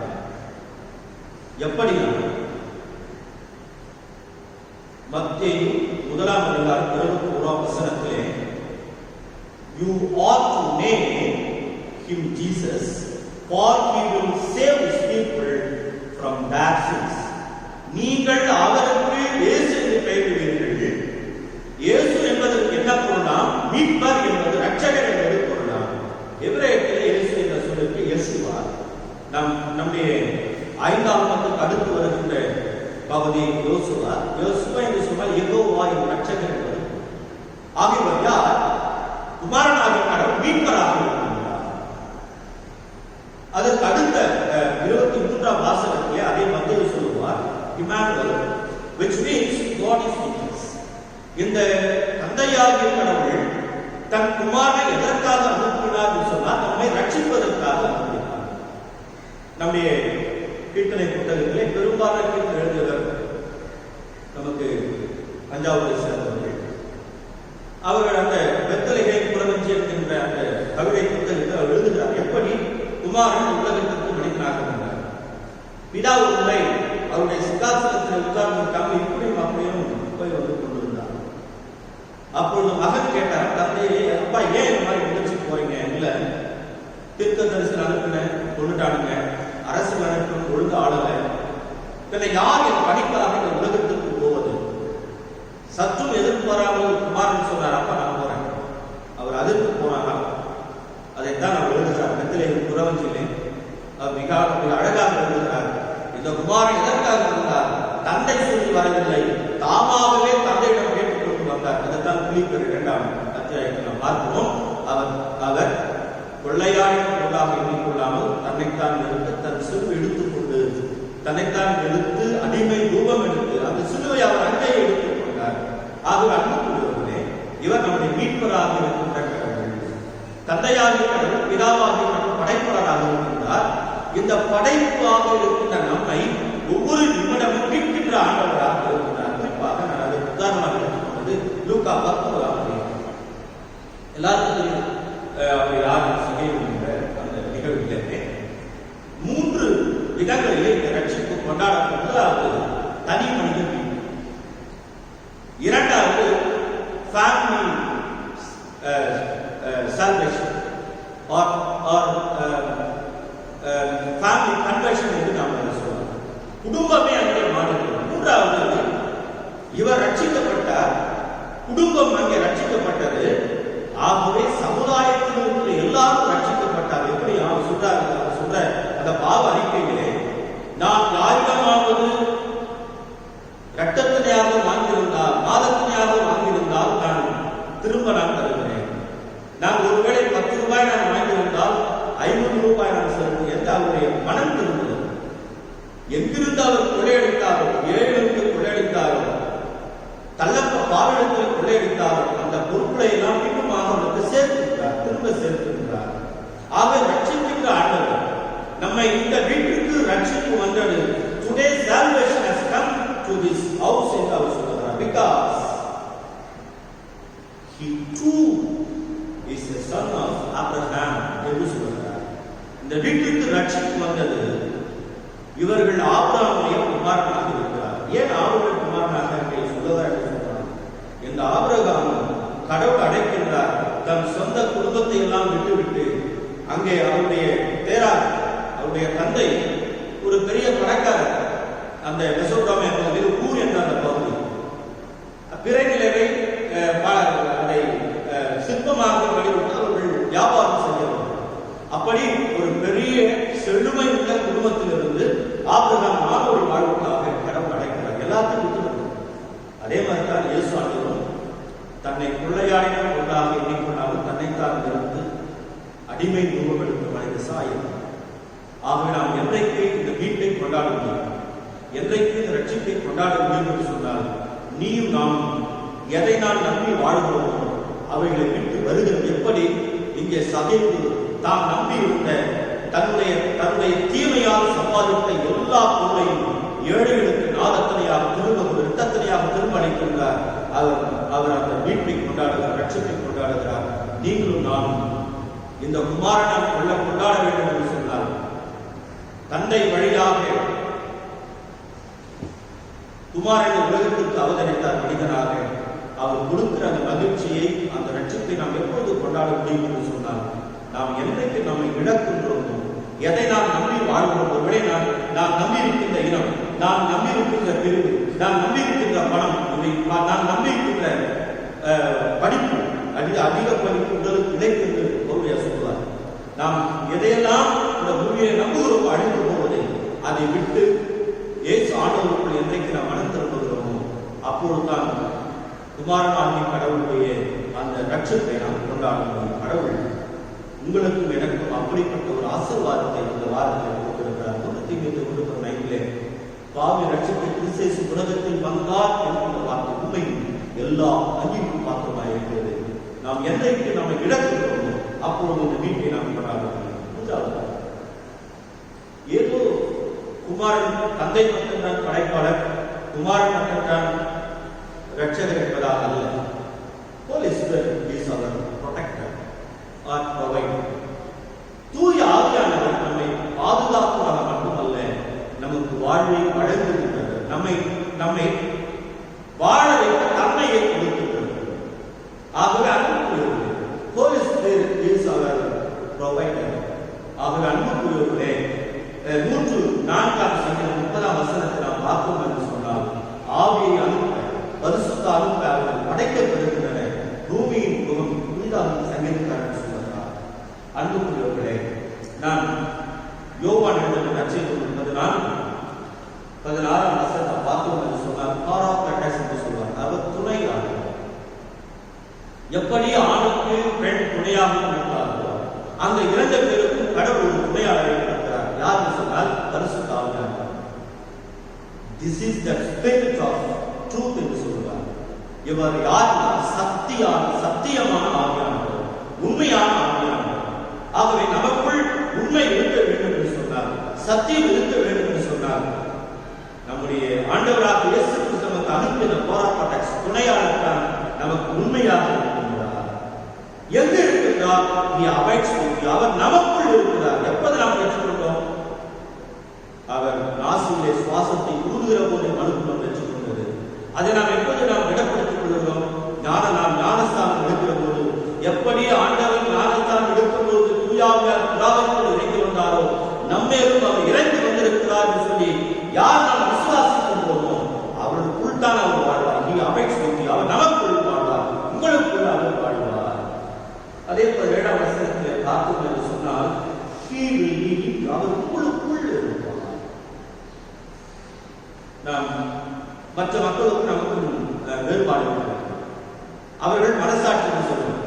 எப்படி? மத்தேயு 1 வசனத்திலே you ought to name him Jesus, for he will save his people from their sins. நீங்கள் அவருக்கு இயேசு என்று பெயரிடுவீர்கள். இயேசு என்பதற்கு என்ன பொருளாம்? மீட்பர் என்பது இரட்சகர் என்பது பொருளாம். எபிரேயத்தில் இயேசு என்ற சொல்லுக்கு யெசுவா. நம்முடைய 5 அடுத்து வருகின்ற பகுதி யோசுவா. யோசுவா என்று சொன்னால் யெகோவா என்ற இரட்சகர் என்பது. ஆகியவர் யார்? குமாரனாகிய கடவுள் மீட்பராக இருக்கிறார். அதற்கு அடுத்த 23 வாசகத்திலே அதே மத்தேயு சொல்லுவார், Emmanuel, which means God is with us. இந்த தந்தையாகிய கடவுள் தன் குமாரனை எதற்காக அனுப்பினார் என்று சொன்னால் நம்மை ரட்சிப்பதற்காக அனுப்பினார். நம்முடைய கீர்த்தனை புத்தகத்திலே பெரும்பாலான கீர்த்தனை எழுதியவர் நமக்கு தஞ்சாவூரை சேர்ந்தவர்கள். அவர்கள் அந்த பெத்தலகேம் புறவஞ்சி என்கின்ற அந்த கவிதை புத்தகத்தை அவர் எழுதுகிறார். எப்படி குமாரன் உலகத்திற்கு மனிதனாக வந்தார். பிதா ஒரு முறை அவருடைய சிங்காசனத்தில் உட்கார்ந்து இப்படியும் அப்படியும் போய் வந்து கொண்டிருந்தார். அப்பொழுது மகன் கேட்டார், தந்தையே, அப்பா ஏன் இந்த மாதிரி நிகழ்ச்சி போறீங்க? இல்ல, தீர்க்க தரிசனம் அனுப்பின கொண்டுட்டானுங்க, அரசு அனுப்பின ஒழுங்கு ஆளல, பின்ன யார் என் பணிக்காக இந்த உலகத்திற்கு போவது? சற்றும் எதிர்ப்பு வராமல் குமாரன் சொன்னார், அப்பா நான் போறேன். அவர் அதற்கு போனாரா? அதைத்தான் அவர் எழுதுகிறார் பெத்தலகேம் புறவஞ்சியிலே. அவர் மிக அழகாக எழுதுகிறார், இந்த குமாரன் எதற்காக இருந்தார்? தந்தை சொல்லி வரவில்லை, தாமாகவே தந்தையிடம் கேட்டுக்கொண்டு வந்தார். அதைத்தான் பிலிப்பியர் 2 அத்தியாயத்தில் நாம் பார்க்கிறோம். அவர் கொள்ளையாடின் பொருளாக எண்ணிக்கொள்ளாமல் தன்னைத்தான் எடுத்து தன் சிலுவை எடுத்துக்கொண்டு தன்னைத்தான் எடுத்து அடிமை ரூபம் எடுத்து அந்த சிலுவை அவர் அங்கே எடுத்துக் கொண்டார். ஆகவே அன்புக்குரியவர்களே, இவர் நம்முடைய மீட்பராக இருக்கின்ற கடவுள். தந்தையாகிய கடவுள், பிதாவாகிய கடவுள் படைப்பாளராக இருக்கின்றார். இந்த படைப்பாக இருக்கின்ற நம்மை ஒவ்வொரு நிமிடமும் மீட்கின்ற ஆண்டவராக இருக்கிறார். குறிப்பாக நான் அதை உதாரணமாக எடுத்துக்கொண்டது லூக்கா 10 எல்லாருக்கும் தெரியும். அவர் யார் செய்கின்ற அந்த நிகழ்விலே 3 விதங்களிலே இந்த ரட்சிப்பு கொண்டாடப்படுவது. தனி மனித மீட்பு, இரண்டாவது family salvation or family conversion என்று நாம் சொல்றோம். குடும்பமே அங்கே மாறுகிறது. மூன்றாவது இவர் ரட்சிக்கப்பட்டார், குடும்பம் அங்கே ரட்சிக்கப்பட்டது. ஆகவே சமுதாயத்தில் இருக்கிற எல்லாரும் ரட்சிக்கப்பட்டார். எப்படி அவர் சொல்ற அந்த பாவ அறிக்கையிலே, நான் யாரிடமாவது இரத்தத்தினையாக வாங்கியிருந்தால், மாதத்தினையாக வாங்கியிருந்தால் நான் திரும்ப நான் தருகிறேன். நான் ஒருவேளை 10 ரூபாய் நான் வாங்கியிருந்தால் 500 ரூபாய் நான் செலுத்துகிறேன் என்று அவருடைய மனம் திரும்புகிறது. எங்கிருந்து அவர் கொள்ளையடித்தாரோ, ஏழைகளுக்கு கொள்ளையடித்தாரோ, பாவிடத்தில் கொள்ளையடித்தாரோ, அந்த பொருட்களை எல்லாம் மீண்டுமாக அவருக்கு சேர்த்திருக்கிறார், திரும்ப சேர்த்திருக்கிறார். ஆக ரட்சிக்கின்ற ஆண்டவர் நம்மை இந்த வீட்டுக்கு ரட்சிப்பு வந்தது. Today salvation has come to this house in our Sudhara because he too is the son of Abraham என்று சொல்கிறார். இந்த வீட்டுக்கு ரட்சிப்பு வந்தது. இவர்கள் ஆபிரகாமுடைய குமாரனாக இருக்கிறார். ஏன் ஆபிரகாம் குமாரனாக சொல்லுவார் என்று சொல்றார். இந்த ஆபிரகாம் கடவுள் அடைக்கின்றார். தன் சொந்த குடும்பத்தை எல்லாம் விட்டுவிட்டு அங்கே அவருடைய பேரார், அவருடைய தந்தை ஒரு பெரிய பணக்காரர். அந்த மெசோபொத்தாமியா பகுதியில் ஊர் என்ற அந்த பகுதி பிறநிலைவை அதை சிற்பமாக வழிவிட்டு அவர்கள் வியாபாரம் செய்யவர். அப்படி ஒரு பெரிய செழுமை உள்ள குடும்பத்திலிருந்து ஆபிரகாம் மாணவ வாழ்வுக்காக கடவுள் அடைக்கிறார். எல்லாத்தையும் விட்டு. அதே மாதிரி தான் இயேசு ஆண்டவரும் தன்னை கொள்ளையாடின ஒன்றாக எண்ணிக்கொண்டாலும் தன்னைத்தான் இருந்து அடிமை உருவெடுத்து மனித சாயம். ஆகவே நாம் என்றைக்கு இந்த வீட்டை கொண்டாட முடியும், என்றைக்கு இந்த ரட்சிப்பை கொண்டாட முடியும் என்று சொன்னால், நீயும் நாம் எதை நான் நம்பி வாழ்கிறோமோ அவைகளை விட்டு வருகிறது. எப்படி இங்கே சகைப்பு தாம் நம்பி இருந்த தன்னுடைய தீமையால் சம்பாதித்த எல்லா பொருளையும் ஏழைகளுக்கு நாதத்தனையாக திரும்ப இரத்தத்தனையாக திரும்ப அளிக்கின்றார். அவர் அந்த வீட்டை கொண்டாடுகிறார், ரட்சிப்பை கொண்டாடுகிறார். நீங்களும் நானும் இந்த குமாரனை கொண்டாட வேண்டும் என்று சொன்னால், தந்தை வழியாக குமாரனை உலகத்திற்கு அவதரித்தார் மனிதனாக. அவர் கொடுக்கிற அந்த மகிழ்ச்சியை, அந்த ரட்சிப்பை நாம் எப்பொழுது கொண்டாட முடியும் என்று சொன்னால், நாம் என்றைக்கு நம்மை இழக்கின்றோமோ, எதை நாம் நம்பி வாழ்கிறோம், ஒருவேளை நான் நம்பி இருக்கின்ற இனம், நான் நம்பி இருக்கின்ற பிரிவு, நான் நம்பி இருக்கின்ற பணம், நான் நம்பி இருக்கின்ற படிப்பு, அதிக படிப்பு உடலுக்கு இடைக்கிறது பவுலியா சொல்வார். நாம் எதையெல்லாம் இந்த பூமியை நம்புகிறோமோ அழிந்து போவதை அதை விட்டு இயேசு ஆண்டவருக்குள் என்றைக்கு நாம் மனம் திரும்புகிறோமோ அப்பொழுதுதான் குமாரனாகிய கடவுளுடைய அந்த ரட்சிப்பை நாம் கொண்டாட முடியும். கடவுள் உங்களுக்கும் எனக்கும் அப்படிப்பட்ட ஒரு ஆசீர்வாதத்தை இந்த வாரத்தில் கொடுத்திருக்கிறார். 1:5 பாவி ரட்சிப்பை கிறிஸ்து உலகத்தில் வந்தார் என்கிற வார்த்தை உண்மை எல்லா அங்கீகரிப்பு பாத்திரமாக இருக்கிறது. நாம் என்றைக்கு நம்மை இழக்கிறோமோ அப்பொழுது இந்த வீட்டை நாம் கொண்டாட முடியும். மூன்றாவது, ஏதோ குமாரன் தந்தை மட்டும்தான் படைப்பாளர், குமாரன் மட்டும்தான் ரட்சகர் என்பதாக அல்ல. Holy Spirit is our protector or provider. தூய ஆவியானவர் நம்மை பாதுகாப்பதாக மட்டுமல்ல, நமக்கு வாழ்வை வழங்குகின்றது. நம்மை வாழ வைக்க தன்மையை கொடுக்கின்றது. ஆகவே அன்புக்குரியவர்களே, Holy Spirit is our provider. ஆகவே அன்புக்குரியவர்களே, 104 சங்கீதம் 30 நாம் பார்த்தோம் என்று சொன்னால், ஆவியை அனுப்ப பரிசுத்த அனுப்ப அவர்கள் படைக்கப்படுகின்றன. பூமியின் முகம் புதிதாக சங்கீதக்காரன் சொல்கிறார். அன்புக்குரியவர்களே, நான் யோவான் எழுதின நற்செய்தி 16 பார்த்தோம் என்று சொன்னார். பாராபட்டஸ் என்று சொல்வார். அவர் துணையாளர். எப்படி ஆணுக்கு பெண் துணையாக இருக்கிறார்களோ, அந்த 2 பேருக்கும் கடவுள் ஒரு துணையாளரை இருக்கிறார். யார் சொன்னால் பரிசுத்த ஆவியானவர். This is the spirit of truth என்று சொல்வார். இவர் யார்? சக்தியான ஆண்டவராக இயேசு கிறிஸ்து நமக்கு அனுப்பிய போராட்ட துணையாளர் தான் நமக்கு உண்மையாக இருக்கின்றார். எங்க இருக்கின்றார்? அவர் நமக்குள் இருக்கிறார். எப்போது நாம் பெற்றுக்கொண்டோம்? அவர் நாசியிலே சுவாசத்தை ஊதுகிற போது மனுக்குளம் பெற்றுக்கொண்டது. அதை நாம் எப்போது நாம் இடப்படுத்திக் கொள்கிறோம்? நாம் ஞானஸ்தானம் எடுக்கிற போது, எப்படி ஆண்டவர் ஞானஸ்தானம் எடுக்கும் போது தூயாவியார் புறாவைக்குள் இறங்கி வந்தாரோ, நம்மேலும் அவர் இறங்கி வந்திருக்கிறார் என்று சொல்லி யார் நாம் விசுவாசிக்கின்றோமோ அவர்களுக்குள் தான் அவர் வாழ்வார். அவர் நமக்குள் வாழ்வார், உங்களுக்குள் அவர் வாழ்வார். அதே போல 7ஆம் வசனத்தில் பார்த்தோம் என்று சொன்னால், அவர் உங்களுக்குள் இருப்பார். நாம் மற்ற மக்களுக்கு நமக்கு வேறுபாடு இருக்கிறது. அவர்கள் மனசாட்சி சொல்லுவார்.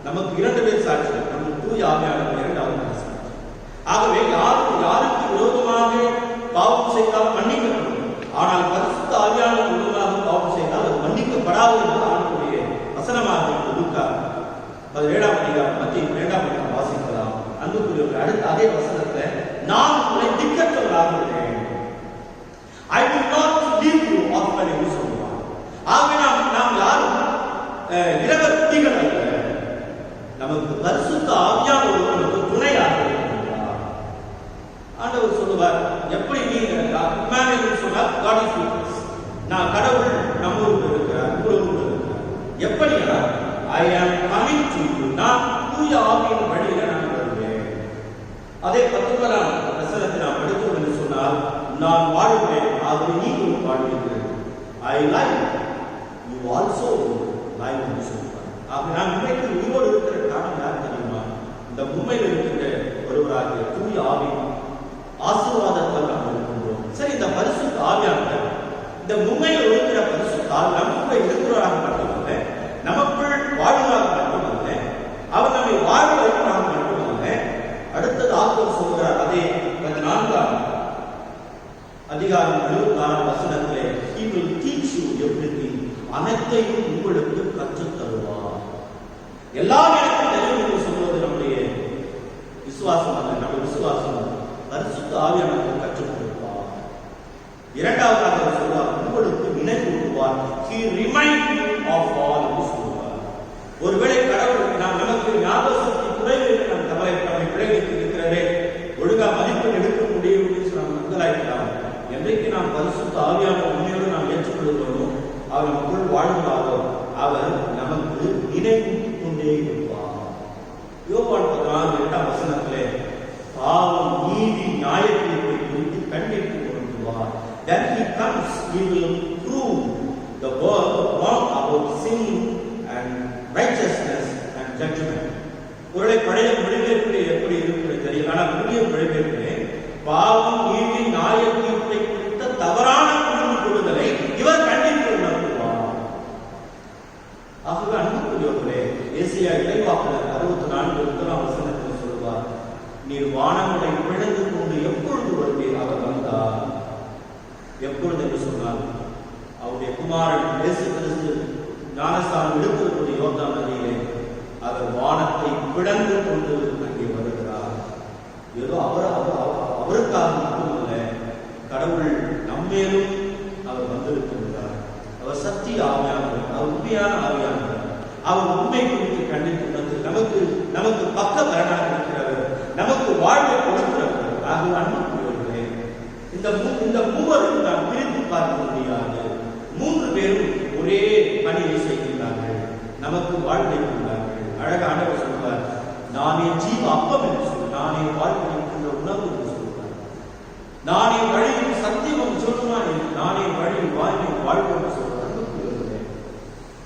நமக்கு 2 பேர் சாட்சி, நமக்கு தூய ஆவியானவர் 2வது மனசாட்சி. ஆகவே யாருக்கு விரோதமாக பாவம் செய்தால் மன்னிக்கப்படும். ஆனால் பரிசுத்த ஆவியானவர் விரோதமாக பாவம் செய்தால் அது மன்னிக்கப்படாது என்று ஆண்டவருடைய வசனமாக இருக்கார். 17ஆம் அதிகாரம் மத்திய 2ஆம் அதிகாரம் வாசிக்கலாம். அன்புக்குரியவர்கள், அடுத்த அதே வசனத்துல நான் உங்களை திக்கற்றவராக இருக்கிறேன். I will not leave you orphan என்று சொல்லுவார். ஆகவே நாம் யாரும் இரவர் குடிகள் அல்ல. நமக்கு பரிசுத்த ஆவியானவர் நமக்கு துணையாக இருக்கிறார். ஆண்டவர் சொல்லுவார், எப்படி நீங்க சொன்னார், God is with us. நான் கடவுள் நம்மோடு இருக்கிறார், உங்களோடு இருக்கிறார். எப்படியா? I am coming to you. நான் தூய ஆவியின் வழியில நான் வருவேன். அதே 19ஆம் வசனத்தை நாம் படித்தோம் என்று சொன்னால், நான் வாழ்வேன், ஆகவே நீங்களும் வாழ்வீர்கள். I live, you also live என்று சொல்வார். ஆக நான் உண்மைக்கு உயிரோடு இருக்கிற காரணம் யார் தெரியுமா? இந்த உண்மையில் இருக்கின்ற ஒருவராகிய தூய ஆவி ஆசீர்வாதத்தால் நாம் இருக்கின்றோம். சரி, இந்த பரிசுத்த ஆவியானவர் இந்த உண்மையில் இருக்கிற பரிசுத்த ஆவி நமக்குள்ள இருக்கிறவராக மட்டுமல்ல, நமக்குள் வாழ்வராக மட்டுமல்ல, அவர் நம்மை வாழ வைப்பதாக மட்டுமல்ல. அடுத்தது ஆத்தர் சொல்கிறார், அதே 14ஆம் அதிகாரம் 24ஆம் வசனத்திலே, he will teach you everything. அனைத்தையும் உங்களுக்கு கற்றுத் தருவார். எல்லாம் எனக்கு தெரியும் என்று சொல்வது நம்முடைய விசுவாசம் அல்ல. நம்ம விசுவாசம் பரிசுத்த ஆவியானவர் கற்றுக் கொடுப்பார். 2வதாக சொல்வார், உங்களுக்கு நினைவூட்டுவார். he remind you of all என்று சொல்வார். ஒருவேளை கடவுள் நமக்கு ஞாபகசக்தி குறைவு என்று நம் நம்மை பிழைத்து இருக்கிறதே, ஒழுங்கா மதிப்பெண் எடுக்க முடியும் என்று நாம் மங்களாய்க்கலாம். என்றைக்கு நாம் பரிசுத்த ஆவியானவர் உண்மையோடு நாம் ஏற்றுக்கொள்கிறோமோ, அவர் நமக்குள் வாழ்ந்தாரோ, அவர் நமக்கு நினைவூட்டிக் கொண்டே இருப்பார். யோவான் 14:8ஆம் வசனத்திலே, பாவம், நீதி, நியாயத்தீர்ப்பை குறித்து கண்டித்து கொள்வார். Then he comes, he will prove the word about sin and righteousness and judgment. ஒருவேளை பழைய மொழிபெயர்ப்பிலே எப்படி இருக்கிறது தெரியல, ஆனால் புதிய மொழிபெயர்ப்பிலே பாவம், நீதி, நியாயத்தீர்ப்பை குறித்த தவறான புரிந்து கொள்ளுதலை இவர் கண்டித்து உணர்த்துவார். ஆகவே அன்புக்குரியவர்களே, ஏசாயா இறைவாக்கினர் 64:1ஆம் வசனத்தில் சொல்வார், நீர் வானங்களை பிளந்து கொண்டு எப்பொழுது வருவீர்? அவர் வந்தார். எப்பொழுது என்று சொன்னால், அவருடைய குமாரன் இயேசு கிறிஸ்து ஞானஸ்தானம் எடுத்திருப்பது யோர்தான் நதியிலே அவர் வானத்தை பிளந்து கொண்டு அங்கே வருகிறார். ஏதோ அவருக்காக மட்டுமல்ல, கடவுள் நம்மேலும் அவர் வந்திருக்கின்றார். அவர் சத்திய ஆவியானவர், அவர் உண்மையான ஆவியானவர். அவர் உண்மை குறித்து கண்டித்து நமக்கு பக்க பலனாக இருக்கிறவர், நமக்கு வாழ்வை கொடுக்கிறவர். ஆகவே அன்புக்குரியவர்களே, இந்த மூவரும் நாம் பிரித்து பார்க்க முடியாது. 3 பேரும் ஒரே பணியை செய்கின்றார்கள், நமக்கு வாழ்வை கொடுக்கிறார்கள். அழகானவர் சொல்வார், நானே ஜீவ அப்பம் என்று சொல்வார், நானே வாழ்விக்கின்ற உணவு என்று சொல்வார், நானே வழியும் சத்தியமும் சொல்லுவான், நானே வழி வாழ்வை வாழ்வு என்று சொல்வார்.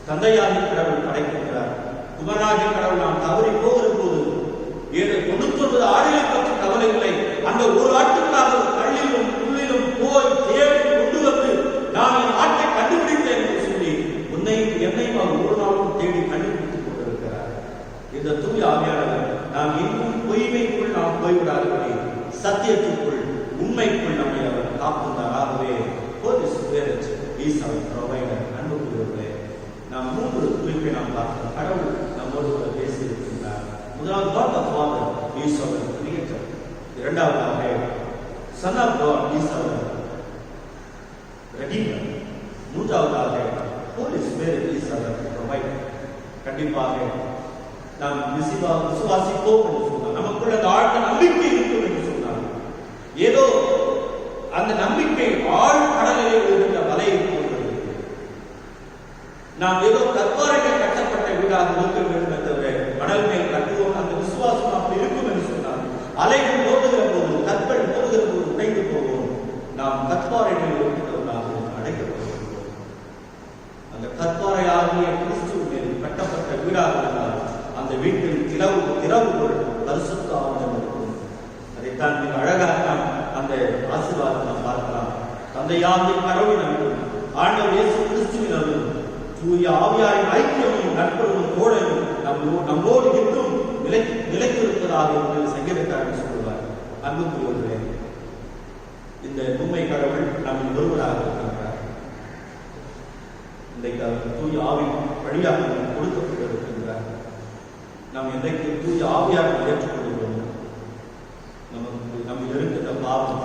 தந்தையாகிய கடவுள் படைக்கின்றார், குமரனாகிய கடவுள் நாம் தவறி போகிற போது 99 ஆடுகளை பற்றி கவலை இல்லை. அந்த ஒரு ஆட்டுக்காக கல்லிலும் புல்லிலும் போய் தேடி கொண்டு வந்து நான் என் ஆட்டை கண்டுபிடித்தேன் என்று சொல்லி என்னையும் அவர் ஒரு நாளும் தேடி கண்டுபிடித்துக் கொண்டிருக்கிறார். இந்த தூய ஆவியானவர் நாம் எங்கும் பொய்மைக்குள் நாம் போய்விடாதபடி சத்தியத்திற்குள் உண்மைக்குள் நம்மை அவர் காக்கின்றார். ஆகவே Holy Spirit is our provider. அன்புக்குரியவர்களே, நாம் 3 குறிப்பை நாம் பார்த்தோம். கடவுள் நம்மோடு கூட பேசி இருக்கின்றார். முதலாவது, God the Father is our creator. இரண்டாவதாக, Son of God is our Redeemer. கண்டிப்பாக நாம் விசுவாசிப்போம் என்று சொன்னார். நமக்குள்ள அந்த ஆழ்ந்த நம்பிக்கை இருக்கும் என்று சொன்னார். ஏதோ அந்த நம்பிக்கை ஆழ் கடலிலே விழுகின்ற வலையை போன்றது. நாம் ஏதோ கற்பாறைகள் கட்டப்பட்ட வீடாக இருக்க வேண்டும் என்ற மணல் மேல் கட்டுவோம். அந்த விசுவாசம் அப்படி இருக்கும் என்று சொன்னார். அலைகள் மோதுகிற போது, கற்கள் மோதுகிற போது உடைந்து போவோம். நாம் கற்பாறைகள் இருக்கின்றவர்களாக அழைக்கப்படுகிறோம். அந்த கற்பாறையாகிய கிறிஸ்துவ மேல் கட்டப்பட்ட வீடாக இருந்தால் அந்த வீட்டில் திறவுகள் பரிசுத்த ஆவியானவர் இருக்கும். அதைத்தான் மிக அழகாக நாம் அந்த ஆசீர்வாதத்தை நாம் பார்க்கலாம். தந்தையாகிய கடவுளின் அன்பும் ஆண்டவர் இயேசு கிறிஸ்துவின் அன்பும் தூய ஆவியாரின் ஐக்கியமும் நட்புறவும் தோழரும் நம்மோடு இன்னும் நிலைத்திருப்பதாக என்று சங்கீதக்காரன் சொல்லுவார். அன்புக்குரியவர்களே, இந்த உண்மை கடவுள் நம்ம ஒருவராக இருக்கின்றார். இன்றைக்கு அவர் தூய ஆவி வழியாக கொடுக்கப்பட்டிருக்கின்றார். நாம் என்றைக்கு தூய ஆவியாக ஏற்றுக்கொள்கிறோம், நம்ம இருக்கின்ற பாவம்,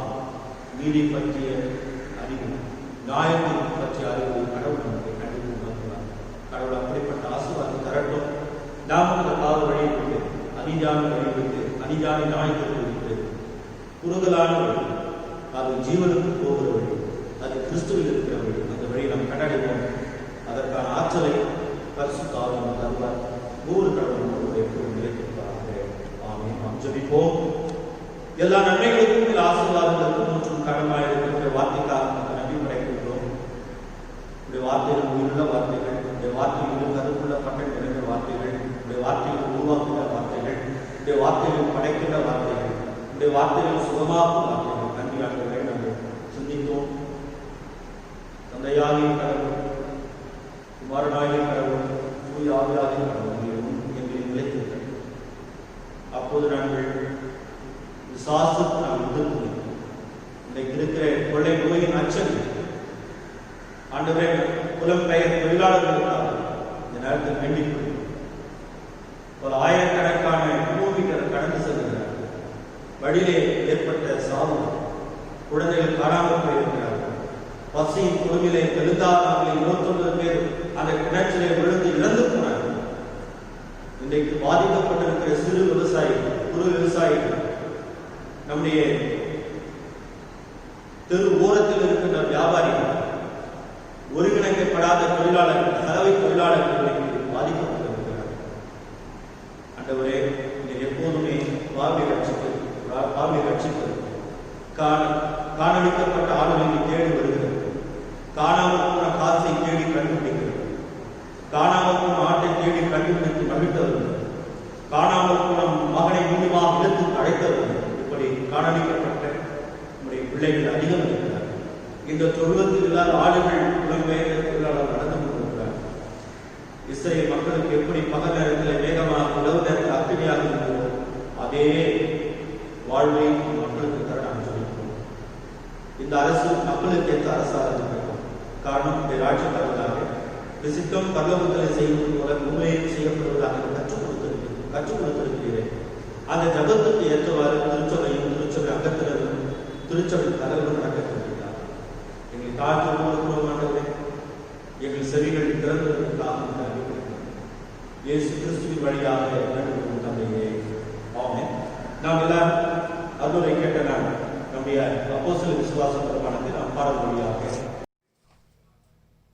நீதி பற்றிய அறிவு, நியாயத்தை பற்றிய அறிவு கடவுள் நமக்கு கண்டிப்பாக உணர்த்துவார். கடவுள் அப்படிப்பட்ட ஆசீர்வாதம் தரட்டும். நாம் அந்த பாவ வழியை விட்டு, அநீதியான வழியை விட்டு, அநீதியான நியாயத்தை விட்டு, குறுகலான வழி, அது ஜீவனுக்கு போகிற வழி, அது கிறிஸ்துவில் இருக்கிற வழி, அந்த வழியை நாம் கண்டடைவோம். அதற்கான ஆற்றலை பரிசுத்த ஆவியானவர் தருவார். ஒவ்வொரு கடவுளும் எப்போதும் நிலைத்திருப்பார்கள். ஆமென். நாம் ஜெபிப்போம். எல்லா நன்மைகளுக்கும் சில ஆசீர்வாதங்களுக்கும் மற்றும் கடமையாக இருக்கிற வார்த்தைக்காக நமக்கு நன்றி படைக்கின்றோம். உடைய வார்த்தைகள் உயிருள்ள வார்த்தைகள், உடைய வார்த்தைகள் கருத்துள்ள பட்டம் நிறைந்த வார்த்தைகள், உடைய வார்த்தைகள் உருவாக்குகிற வார்த்தைகள், உடைய வார்த்தைகள் படைக்கின்ற வார்த்தைகள், உடைய வார்த்தைகள் சுகமாக்கும் வார்த்தைகள். நன்றியாளர்களை நாங்கள் சிந்தித்தோம். தந்தையாகிய கடவுள், குமாரனாகிய கடவுள், தூய ஆவியாகிய கடவுள் எங்களை நிலைத்திருக்கிறது. அப்போது நாங்கள் விசுவாசத்தை நாம் எதிர்க்கிறோம். இன்றைக்கு இருக்கிற கொள்ளை நோயின் அச்சம் ஆண்டவரே புலம்பெயர் தொழிலாளர்களுக்காக இந்த நேரத்தில் வேண்டிக் கொள்கிறோம். ஒரு ஆயிரக்கணக்கான கிலோமீட்டர் கடந்து செல்கிறார். வழியிலே ஏற்பட்ட சாவு, குழந்தைகள் காணாமல் போயிருக்கிறார்கள். பசியின் கொடுமையிலே பெருந்தாமல் 29 பேர் அந்த கிணற்றிலே விழுந்து இறந்து போனார்கள். இன்றைக்கு பாதிக்கப்பட்டிருக்கிற சிறு விவசாயிகள், குறு விவசாயிகள், நம்முடைய தெரு ஓரத்தில் இருக்கின்ற வியாபாரிகள், ஒருங்கிணைக்கப்படாத தொழிலாளர்கள், சலவை தொழிலாளர்கள் பாதிக்கப்பட்டிருக்கிறார்கள். ஆண்டவரே, நீங்கள் எப்போதுமே பாவி ரட்சிப்பது காணொலிக்கப்பட்ட ஆளுநரை தேடி வருகிறது. காணாமல் போன காசை தேடி கண்டுபிடிக்கிறது. காணாமல் போன ஆட்டை தேடி கண்டுபிடித்து மகிழ்த்தவர்கள், காணாமல் போன மகனை மீண்டுமாக இழுத்து அழைத்தவர்கள், இப்படி காணொலிக்கப்பட்ட நம்முடைய பிள்ளைகள் அதிகம் இருக்கிறார்கள். இந்த தொழுவத்தில் இல்லாத ஆளுகள் புலம்பெயர் தொழிலாளர் நடந்து கொண்டிருக்கிறார். இஸ்ரேல் மக்களுக்கு எப்படி பகல் நேரத்தில் வேகமாக, உழவு நேரத்தில் அக்கினியாக இருக்கிறோம், அதே வாழ்வை மக்களுக்கு தர நாம் சொல்லிக்கிறோம். இந்த அரசு மக்களுக்கு ஏற்ற அரசாக இருக்கிறோம். காரணம், இந்த ராட்சியம் தருவதாக விசித்தம் பரலோகத்தில் செய்வது போல உண்மையில் செய்யப்படுவதாக கற்றுக் கொடுத்திருக்கிறேன். அந்த ஜபத்துக்கு ஏற்றவாறு திருச்சபையும் திருச்சபை அங்கத்தினரும் திருச்சபை தலைவரும் நடக்கிறார். எங்கள் காற்று கொடுக்கிறோம். எங்கள் செவிகள் திறந்ததற்காக இயேசு கிறிஸ்துவின் வழியாக நடுவோம் தந்தையே. ஆமென். நாம் எல்லாரும் அருளை கேட்ட நாம் நம்முடைய அப்போஸ்தல விசுவாச பிரமாணத்தை நாம் பாடல் வழியாக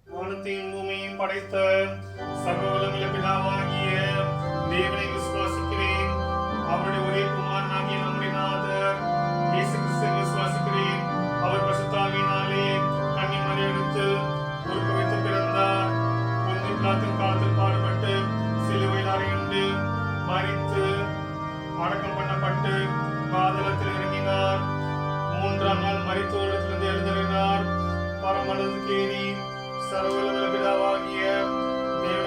வானத்தையும் பூமியையும் படைத்த சர்வவல்லமையுள்ள பிதாவாகிய தேவனை விசுவாசிக்கிறேன். அவருடைய ஒரே குமாரனாகிய நம்முடைய நாதர் இயேசு கிறிஸ்துவை விசுவாசிக்கிறேன். அவர் பரிசுத்த ஆவியினாலே கன்னி மரியாதை பொறுப்பு வைத்து பிறந்தார். பொந்து பிலாத்தின் காலத்தில் பாடுபட்டு சிலுவையில் அறையுண்டு மரித்து அடக்கம் பண்ணப்பட்டு பாதாளத்தில் இறங்கினார். 3ஆம் நாள் மரித்தோரிடத்திலிருந்து எழுந்தருளினார். பரமண்டலத்துக்கு ஏறி சர்வவல்லமையுள்ள பிதாவாகிய தேவனை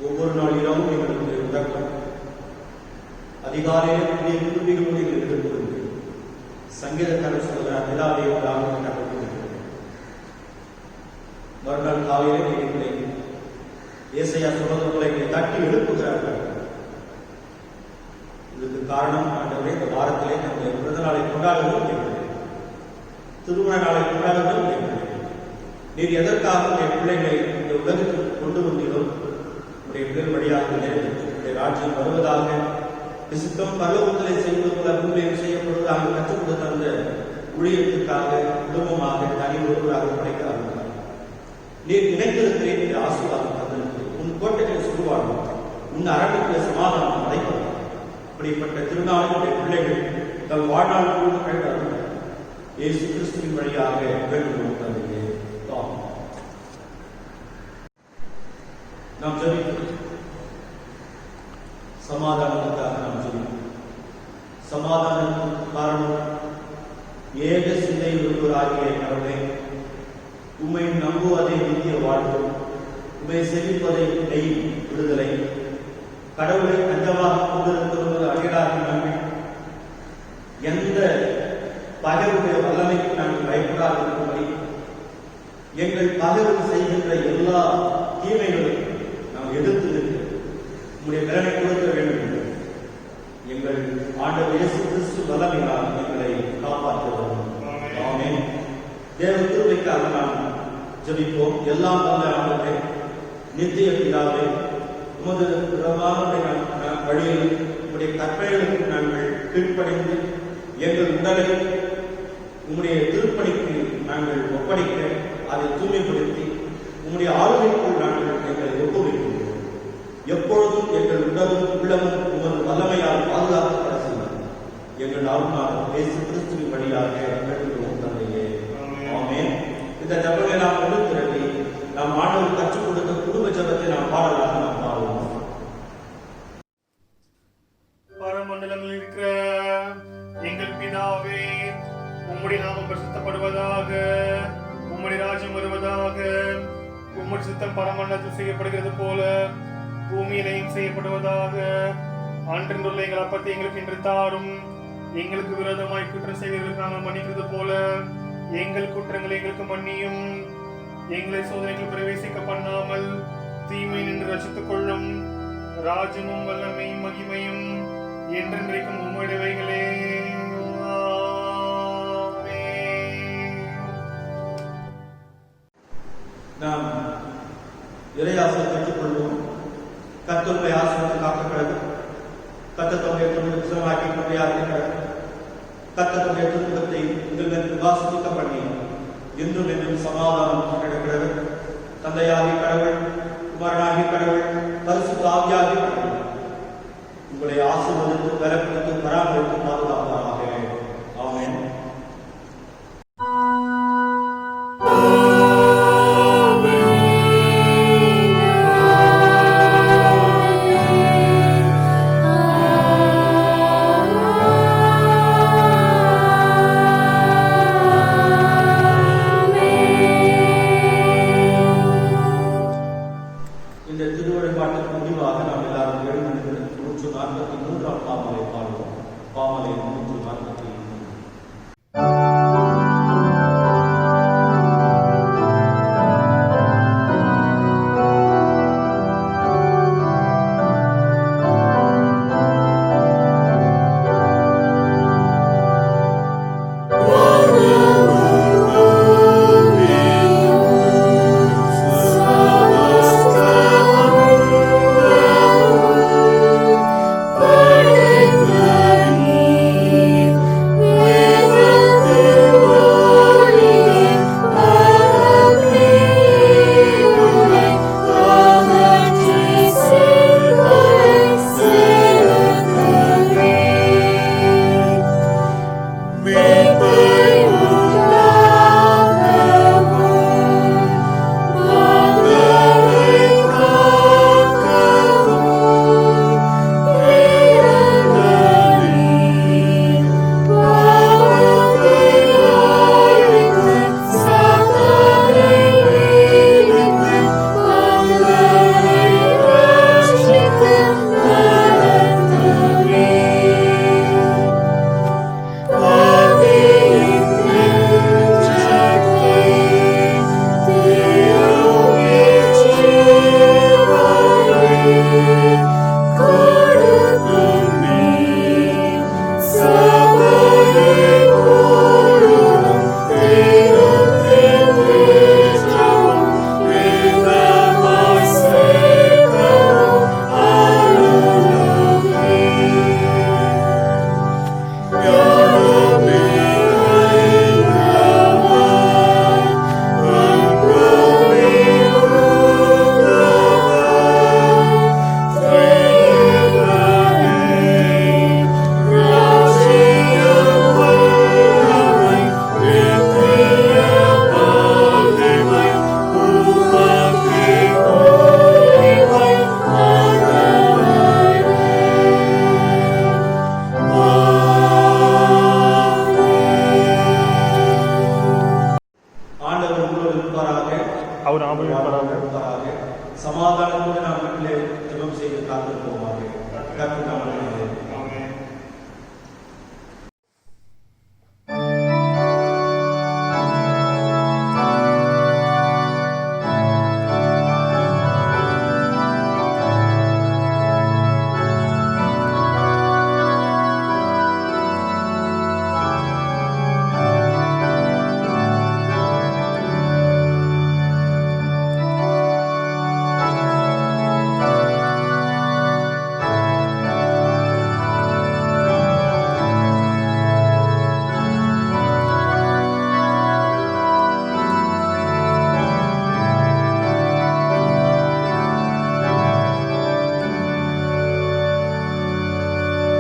ஒவ்வொரு நாள் இரவும் எங்களுக்கு உறக்கம் அதிகாலையிலே புதிய குருவிகளோடு எங்களுக்கு எடுத்துள்ளது. சங்கீதக்காரர் சொல்கிறார், நிலாவே மறுநாள் காலையிலே எங்களை ஏசையா சொன்னது போல எங்களை தட்டி எழுப்புகிறார்கள். இதுக்கு காரணம் ஆண்டவரே, இந்த வாரத்திலே நம்முடைய பிறந்த நாளை கொண்டாடுவோம் கேட்கிறேன், திருமண நாளை கொண்டாடுவோம் கேட்கிறேன். நீர் எதற்காக உடைய பிள்ளைகளை இந்த உலகத்திற்கு கொண்டு வந்தீரோ உடைய பிள்ளை வழியாக நிறைவேற்றி உடைய ராஜ்யம் வருவதாக விசுத்தம் பரலோகத்திலே செய்வது போல பூமியில் செய்யப்படுவதாக கற்றுக் கொடுத்த அந்த ஊழியத்துக்காக குடும்பமாக தனி ஒருவராக படைக்கிறார்கள். நீர் நினைத்திருக்கிறேன் என்று ஆசீர்வாதம் தந்திருக்கு. உன் கோட்டைகளை சுடுவாடும், உன் அரணுக்களை சமாதானம் அடைப்பது. அப்படிப்பட்ட திருநாளுடைய பிள்ளைகள் தம் வாழ்நாள் முழுவதும் கண்டார்கள். இயேசு கிறிஸ்துவின் வழியாக வேண்டுகிறோம் தந்தையே. நாம் ஜெபிக்கிறோம். சமாதானத்துக்காக நாம் ஜெபிக்கிறோம். சமாதானத்துக்கு காரணம் ஏக சிந்தை ஒருவராகிய கடவுளே, உம்மை நம்புவதை நித்திய வாழ்வு, உம்மை செவிப்பதை நெய் விடுதலை, கடவுளை தஞ்சமாக கொண்டிருக்கிறது அடியாராக நம்பி எந்த பகைவுடைய வல்லமைக்கு நாங்கள் பயப்படாதிருக்கும்படி எங்கள் பகைவு செய்கின்ற எல்லா தீமைகளும் நாம் எதிர்த்து நிற்க உம்முடைய பலனை கொடுக்க வேண்டும் என்று எங்கள் ஆண்டவர் இயேசு கிறிஸ்து வல்லமையால் எங்களை காப்பாற்றுவோம். ஆமென். தேவ கிருபைக்காக நாம் ஜெபிப்போம். எல்லாம் வல்ல ஆண்டவரே, நித்திய பிதாவே, உமது பிரமாணத்தை வழியில் உம்முடைய கற்பனைகளுக்கு நாங்கள் கீழ்ப்படைந்து எங்கள் உடலை உம்முடைய திருப்பணிக்கு நாங்கள் ஒப்படைக்க அதை தூய்மைப்படுத்தி உம்முடைய ஆளுமைக்குள் நாங்கள் எங்களை ஒப்புவிக்கிறோம். எப்பொழுதும் எங்கள் உடலும் உள்ளமும் உமது வல்லமையால் பாதுகாக்கப்பட செய்வார். எங்கள் ஆளுநர் இயேசு கிறிஸ்துவின் வழியாக வேண்டுகிறோம் தந்தையே. ஆமென். இந்த ஜெபங்களை நாம் கொண்டு திரட்டி நாம் ஆண்டவர் கற்றுக் கொடுத்த குடும்ப ஜெபத்தை நாம் பாடலாக நாம் பாடுவோம். பரமண்டலங்களில் இருக்கிற எங்கள் பிதாவே, உம்முடைய நாமம் பரிசுத்தப்படுவதாக, உம்முடைய ராஜ்யம் வருவதாக, உம்முடைய சித்தம் பரமண்டலத்தில் செய்யப்படுகிறது போல பூமியிலையும் செய்யப்படுவதாக. அன்றிருந்துள்ள எங்கள் அப்பத்தை எங்களுக்கு இன்று தாரும். எங்களுக்கு விரோதமாய் குற்றம் செய்வதற்கு நாங்கள் மன்னிக்கிறது போல எங்கள் குற்றங்களை எங்களுக்கு மன்னியும். எங்களை சோதனைகள் பிரவேசிக்க பண்ணாமல் தீமை நின்று ரசித்துக் கொள்ளும். ராஜ்யமும் வல்லமையும் மகிமையும் என்றென்றைக்கும் உம்முடையவைகளே. நாம் இறையாசை பெற்றுக்கொள்வோம். கர்த்தருடைய ஆசீர்வாதத்தை காக்கப்படுது. கர்த்தருடைய துன்பமாக்கி கொண்டையாகிறது. கர்த்தருடைய துன்பத்தை உங்கள் மீது வாசிக்க பண்ணி என்றும் என்றும் சமாதானம் கிடைக்கிறது. தந்தையாகி கடவுள், குமாரனாகி கடவுள், பரிசுத்த ஆவியாகி கடவுள் உங்களை ஆசீர்வதித்து பலப்படுத்தி பராமரித்து பாதுகாப்பாக. ஆமென். இந்த திருவழிபாட்டுக்கு முடிவாக நாம் எல்லாரும் எழுந்து 143ஆம் பாமாலை பாடுவோம். பாமாலை 143. Thank you. பிரார்த்திப்போமாக.